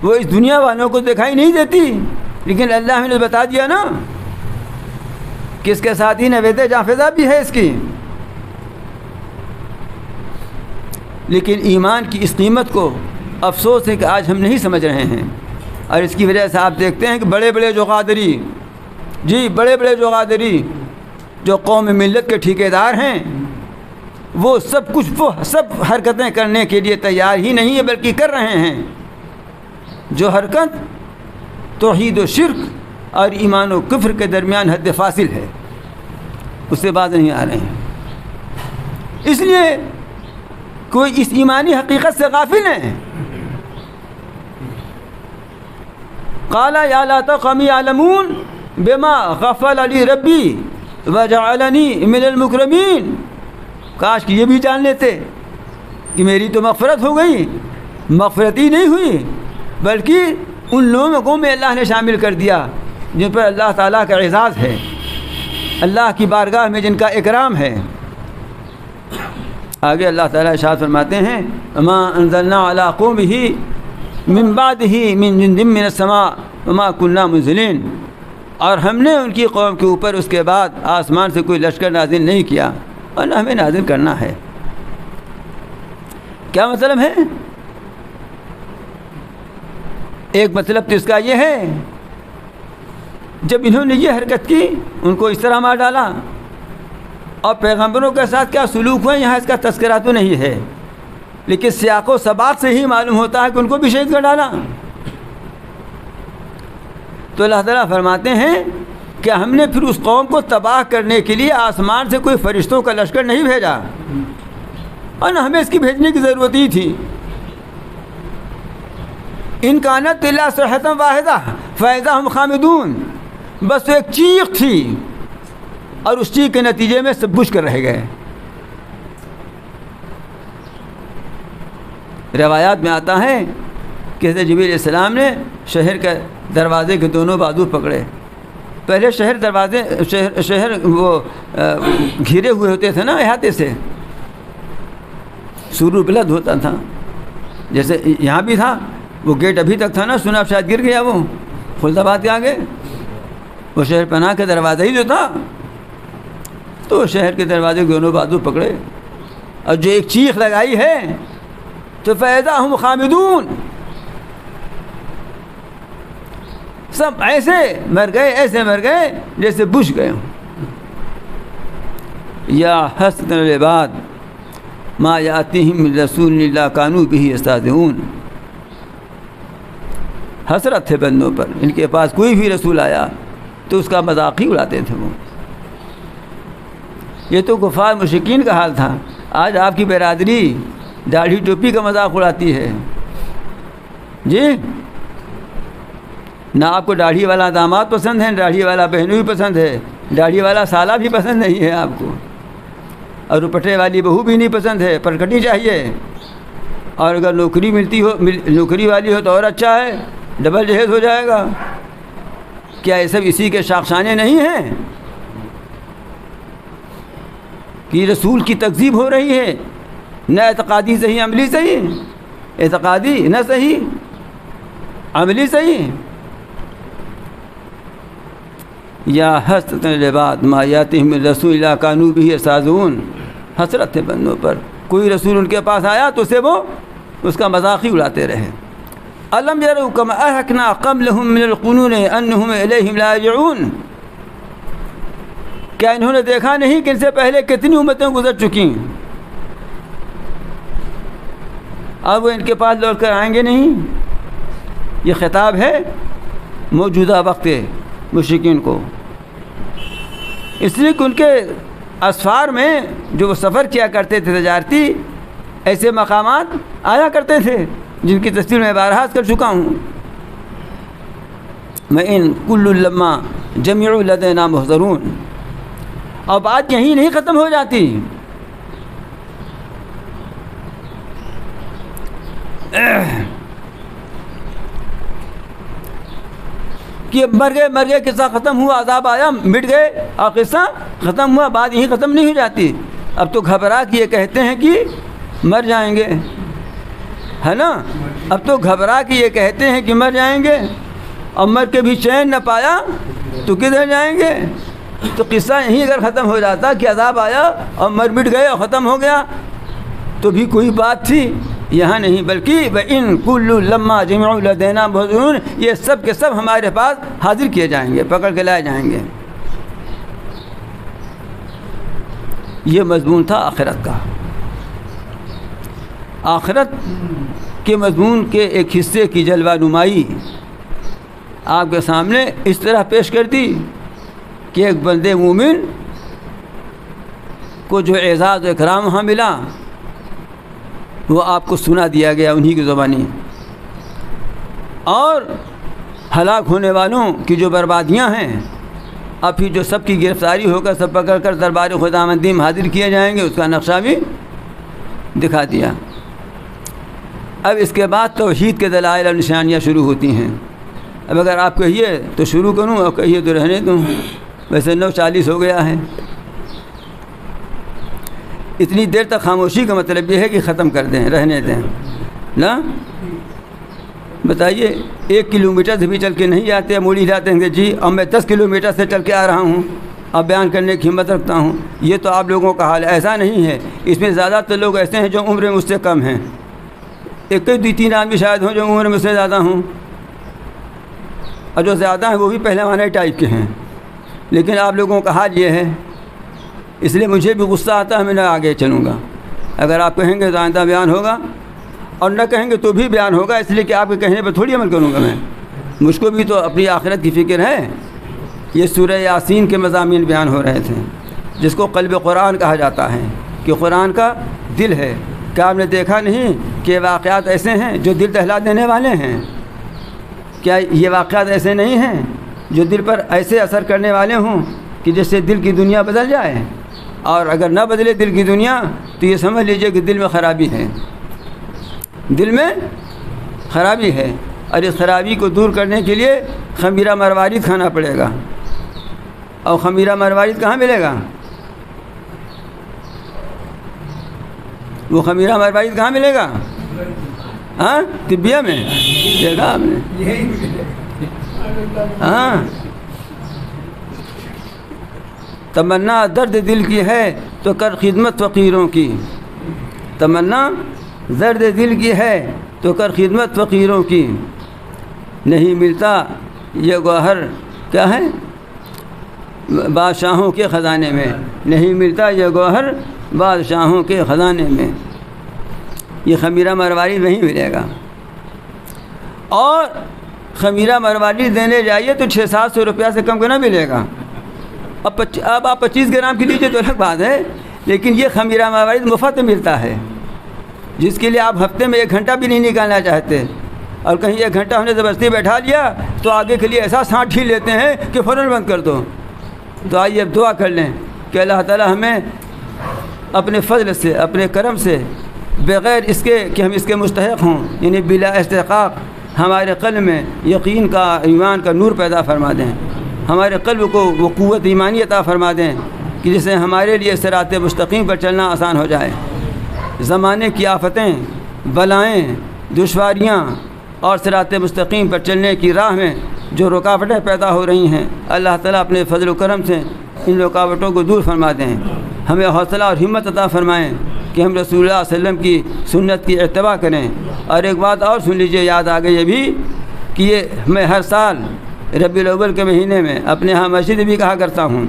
وہ اس دنیا والوں کو دکھائی نہیں دیتی, لیکن اللہ نے بتا دیا نا کہ اس کے ساتھ ہی نوید جافزہ بھی ہے اس کی. لیکن ایمان کی اس قیمت کو افسوس ہے کہ آج ہم نہیں سمجھ رہے ہیں, اور اس کی وجہ سے آپ دیکھتے ہیں کہ بڑے بڑے جو قادری, بڑے بڑے جو قادری جو قوم ملت کے ٹھیکیدار ہیں, وہ سب حرکتیں کرنے کے لیے تیار ہی نہیں ہے بلکہ کر رہے ہیں. جو حرکت توحید و شرک اور ایمان و کفر کے درمیان حد فاصل ہے, اس سے باز نہیں آ رہے ہیں. اس لیے کوئی اس ایمانی حقیقت سے غافل ہے. قال یا لیت قومی یعلمون بما غفر علی ربی وجعلنی من المکرمین. کاش کہ یہ بھی جان لیتے کہ میری تو مغفرت ہو گئی. مغفرت ہی نہیں ہوئی بلکہ ان لوگوں میں اللہ نے شامل کر دیا جن پر اللہ تعالیٰ کا اعزاز ہے, اللہ کی بارگاہ میں جن کا اکرام ہے. آگے اللہ تعالیٰ ارشاد فرماتے ہیں وما انزلنا علی قومہ من بعدہ من جند من السماء وما كنا منزلین. اور ہم نے ان کی قوم کے اوپر اس کے بعد آسمان سے کوئی لشکر نازل نہیں کیا اور نہ ہمیں نازل کرنا ہے. کیا مطلب ہے؟ ایک مطلب تو اس کا یہ ہے جب انہوں نے یہ حرکت کی ان کو اس طرح مار ڈالا, اور پیغمبروں کے ساتھ کیا سلوک ہوا یہاں اس کا تذکرہ تو نہیں ہے, لیکن سیاق و سباق سے ہی معلوم ہوتا ہے کہ ان کو بھی شہید کر ڈالا. تو اللہ تعالیٰ فرماتے ہیں کہ ہم نے پھر اس قوم کو تباہ کرنے کے لیے آسمان سے کوئی فرشتوں کا لشکر نہیں بھیجا, اور نہ ہمیں اس کی بھیجنے کی ضرورت ہی تھی. ان کانت الا صیحۃ واحدہ فاذا ہم خامدون. بس ایک چیخ تھی اور اس چیخ کے نتیجے میں سب بجھ کر رہ گئے. روایات میں آتا ہے کہ حضرت جبریل علیہ السلام نے شہر کے دروازے کے دونوں بازو پکڑے. پہلے شہر وہ گھیرے ہوئے ہوتے تھے نا احاطے سے, سورو بلد ہوتا تھا, جیسے یہاں بھی تھا. وہ گیٹ ابھی تک تھا نا, سنا اب شاید گر گیا وہ خلد آباد کے آگے. وہ شہر پناہ کا دروازہ ہی جو تھا, تو شہر کے دروازے کے دونوں بازو پکڑے اور جو ایک چیخ لگائی ہے تو فیضا ہم خامدون. سب ایسے مر گئے جیسے بجھ گئے ہوں. یا حسرۃ العباد ما یاتیہم من رسول الا کانوا بہ یستہزئون. حسرت تھے بندوں پر, ان کے پاس کوئی بھی رسول آیا تو اس کا مذاق ہی اڑاتے تھے وہ. یہ تو کفار مشرکین کا حال تھا. آج آپ کی برادری داڑھی ٹوپی کا مذاق اڑاتی ہے. جی, نہ آپ کو داڑھی والا داماد پسند ہے, داڑھی والا بہنوئی پسند ہے, داڑھی والا سالہ بھی پسند نہیں ہے آپ کو, اور دوپٹے والی بہو بھی نہیں پسند ہے, پرکٹی چاہیے. اور اگر نوکری والی ہو تو اور اچھا ہے, ڈبل جہیز ہو جائے گا. کیا یہ سب اسی کے شاخسانے نہیں ہیں کہ رسول کی تکذیب ہو رہی ہے؟ نہ اعتقادی صحیح, عملی صحیح, اعتقادی نہ صحیح. عملی صحیح یا حسرت العباد ما یاتہم من رسول الا کانوا بہ یستہزئون، حسرت ہے بندوں پر، کوئی رسول ان کے پاس آیا تو اسے وہ اس کا مذاق ہی اڑاتے رہے۔ الم یروا کما اہلکنا قبلہم من القرون انہم الیہم لا یرجعون، کیا انہوں نے دیکھا نہیں کہ ان سے پہلے کتنی امتیں گزر چکی، اب وہ ان کے پاس لوٹ کر آئیں گے نہیں؟ یہ خطاب ہے موجودہ وقت مشرکین کو، اس لیے کہ ان کے اسفار میں جو وہ سفر کیا کرتے تھے تجارتی، ایسے مقامات آیا کرتے تھے جن کی تفصیل میں بارہا کر چکا ہوں۔ وَإِن كُلٌّ لَمَّا جَمِيعٌ لَدَيْنَا مُحْضَرُونَ، اور بات یہیں نہیں ختم ہو جاتی، کہ مر گئے قصہ ختم ہوا، عذاب آیا مٹ گئے اور قصہ ختم ہوا، بات یہیں ختم نہیں ہو جاتی۔ اب تو گھبرا کے یہ کہتے ہیں کہ مر جائیں گے، ہے نا، اب تو گھبرا کے یہ کہتے ہیں کہ مر جائیں گے، اور مر کے بھی چین نہ پایا تو کدھر جائیں گے؟ تو قصہ یہیں اگر ختم ہو جاتا کہ عذاب آیا اور مر مٹ گئے اور ختم ہو گیا تو بھی کوئی بات تھی، یہاں نہیں، بلکہ وَإِن كُلٌّ لَمَّا جَمِيعٌ لَدَيْنَا مُحْضَرُونَ، یہ سب کے سب ہمارے پاس حاضر کیے جائیں گے، پکڑ کے لائے جائیں گے۔ یہ مضمون تھا آخرت کا۔ آخرت کے مضمون کے ایک حصے کی جلوہ نمائی آپ کے سامنے اس طرح پیش کر دی کہ ایک بندے مومن کو جو اعزاز و اکرام وہاں ملا وہ آپ کو سنا دیا گیا انہی کی زبانی، اور ہلاک ہونے والوں کی جو بربادیاں ہیں، اب پھر جو سب کی گرفتاری ہو کر سب پکڑ کر دربار خداوندی میں حاضر کیے جائیں گے، اس کا نقشہ بھی دکھا دیا۔ اب اس کے بعد توحید کے دلائل اور نشانیاں شروع ہوتی ہیں۔ اب اگر آپ کہیے تو شروع کروں اور کہیے تو رہنے دوں، ویسے 9:40 ہو گیا ہے۔ اتنی دیر تک خاموشی کا مطلب یہ ہے کہ ختم کر دیں، رہنے دیں نا۔ بتائیے 1 کلومیٹر سے بھی چل کے نہیں جاتے، موڑی ہلاتے ہیں کہ جی اب میں 10 کلومیٹر سے چل کے آ رہا ہوں، اب بیان کرنے کی ہمت رکھتا ہوں۔ یہ تو آپ لوگوں کا حال ہے، ایسا نہیں ہے۔ اس میں زیادہ تر لوگ ایسے ہیں جو عمر میں مجھ سے کم ہیں، 1-2-3 آدمی شاید ہوں جو عمر میں سے زیادہ ہوں، اور جو زیادہ ہیں وہ بھی پہلوانے ٹائپ کے ہیں، لیکن آپ لوگوں کا حال یہ ہے۔ اس لیے مجھے بھی غصہ آتا ہے، میں نہ آگے چلوں گا۔ اگر آپ کہیں گے تو آئندہ بیان ہوگا، اور نہ کہیں گے تو بھی بیان ہوگا، اس لیے کہ آپ کے کہنے پر تھوڑی عمل کروں گا میں، مجھ کو بھی تو اپنی آخرت کی فکر ہے۔ یہ سورہ یاسین کے مضامین بیان ہو رہے تھے، جس کو قلب قرآن کہا جاتا ہے، کہ قرآن کا دل ہے۔ کیا آپ نے دیکھا نہیں کہ واقعات ایسے ہیں جو دل دہلا دینے والے ہیں؟ کیا یہ واقعات ایسے نہیں ہیں جو دل پر ایسے اثر کرنے والے ہوں کہ جس سے دل کی دنیا بدل جائے؟ اور اگر نہ بدلے دل کی دنیا تو یہ سمجھ لیجئے کہ دل میں خرابی ہے، دل میں خرابی ہے، اور اس خرابی کو دور کرنے کے لیے خمیرہ مروارید کھانا پڑے گا۔ اور خمیرہ مروارید کہاں ملے گا؟ وہ خمیرہ مروارید کہاں ملے گا؟ ہاں، طبیہ میں دیکھا آپ نے؟ ہاں، تمنا درد دل کی ہے تو کر خدمت فقیروں کی، تمنا درد دل کی ہے تو کر خدمت فقیروں کی، نہیں ملتا یہ گوہر کیا ہے بادشاہوں کے خزانے میں، نہیں ملتا یہ گوہر بادشاہوں کے خزانے میں۔ یہ خمیرہ مرواری نہیں ملے گا، اور خمیرہ مرواری دینے جائیے تو 600-700 روپیہ سے کم کا نہ ملے گا۔ اب آپ 25 گرام کی لیجیے تو الگ بات ہے، لیکن یہ خمیرہ مرواری مفت ملتا ہے، جس کے لیے آپ ہفتے میں 1 گھنٹہ بھی نہیں نکالنا چاہتے، اور کہیں 1 گھنٹہ ہم نے زبردستی بیٹھا لیا تو آگے کے لیے ایسا سانٹ ہی لیتے ہیں کہ فوراً بند کر دو۔ تو آئیے اب دعا کر لیں کہ اللہ تعالیٰ ہمیں اپنے فضل سے، اپنے کرم سے، بغیر اس کے کہ ہم اس کے مستحق ہوں، یعنی بلا استحقاق، ہمارے قلب میں یقین کا، ایمان کا نور پیدا فرما دیں، ہمارے قلب کو وہ قوت ایمانی عطا فرما دیں کہ جس سے ہمارے لیے صراط مستقیم پر چلنا آسان ہو جائے۔ زمانے کی آفتیں، بلائیں، دشواریاں اور صراط مستقیم پر چلنے کی راہ میں جو رکاوٹیں پیدا ہو رہی ہیں، اللہ تعالیٰ اپنے فضل و کرم سے ان رکاوٹوں کو دور فرما دیں، ہمیں حوصلہ اور ہمت عطا فرمائیں کہ ہم رسول اللہ صلی اللہ علیہ وسلم کی سنت کی اتباع کریں۔ اور ایک بات اور سن لیجئے، یاد آ گئی یہ بھی کہ یہ میں ہر سال ربیع الاول کے مہینے میں اپنے ہاں مسجد بھی کہا کرتا ہوں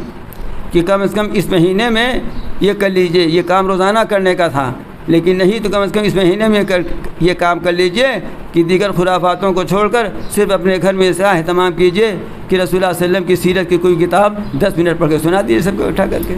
کہ کم از کم اس مہینے میں یہ کر لیجئے، یہ کام روزانہ کرنے کا تھا، لیکن نہیں تو کم از کم اس مہینے میں یہ کام کر لیجئے کہ دیگر خرافاتوں کو چھوڑ کر صرف اپنے گھر میں اس کا اہتمام کیجئے کہ رسول اللہ صلی اللہ علیہ وسلم کی سیرت کی کوئی کتاب 10 منٹ پڑھ کے سنا دیجیے سب کو اٹھا کر کے۔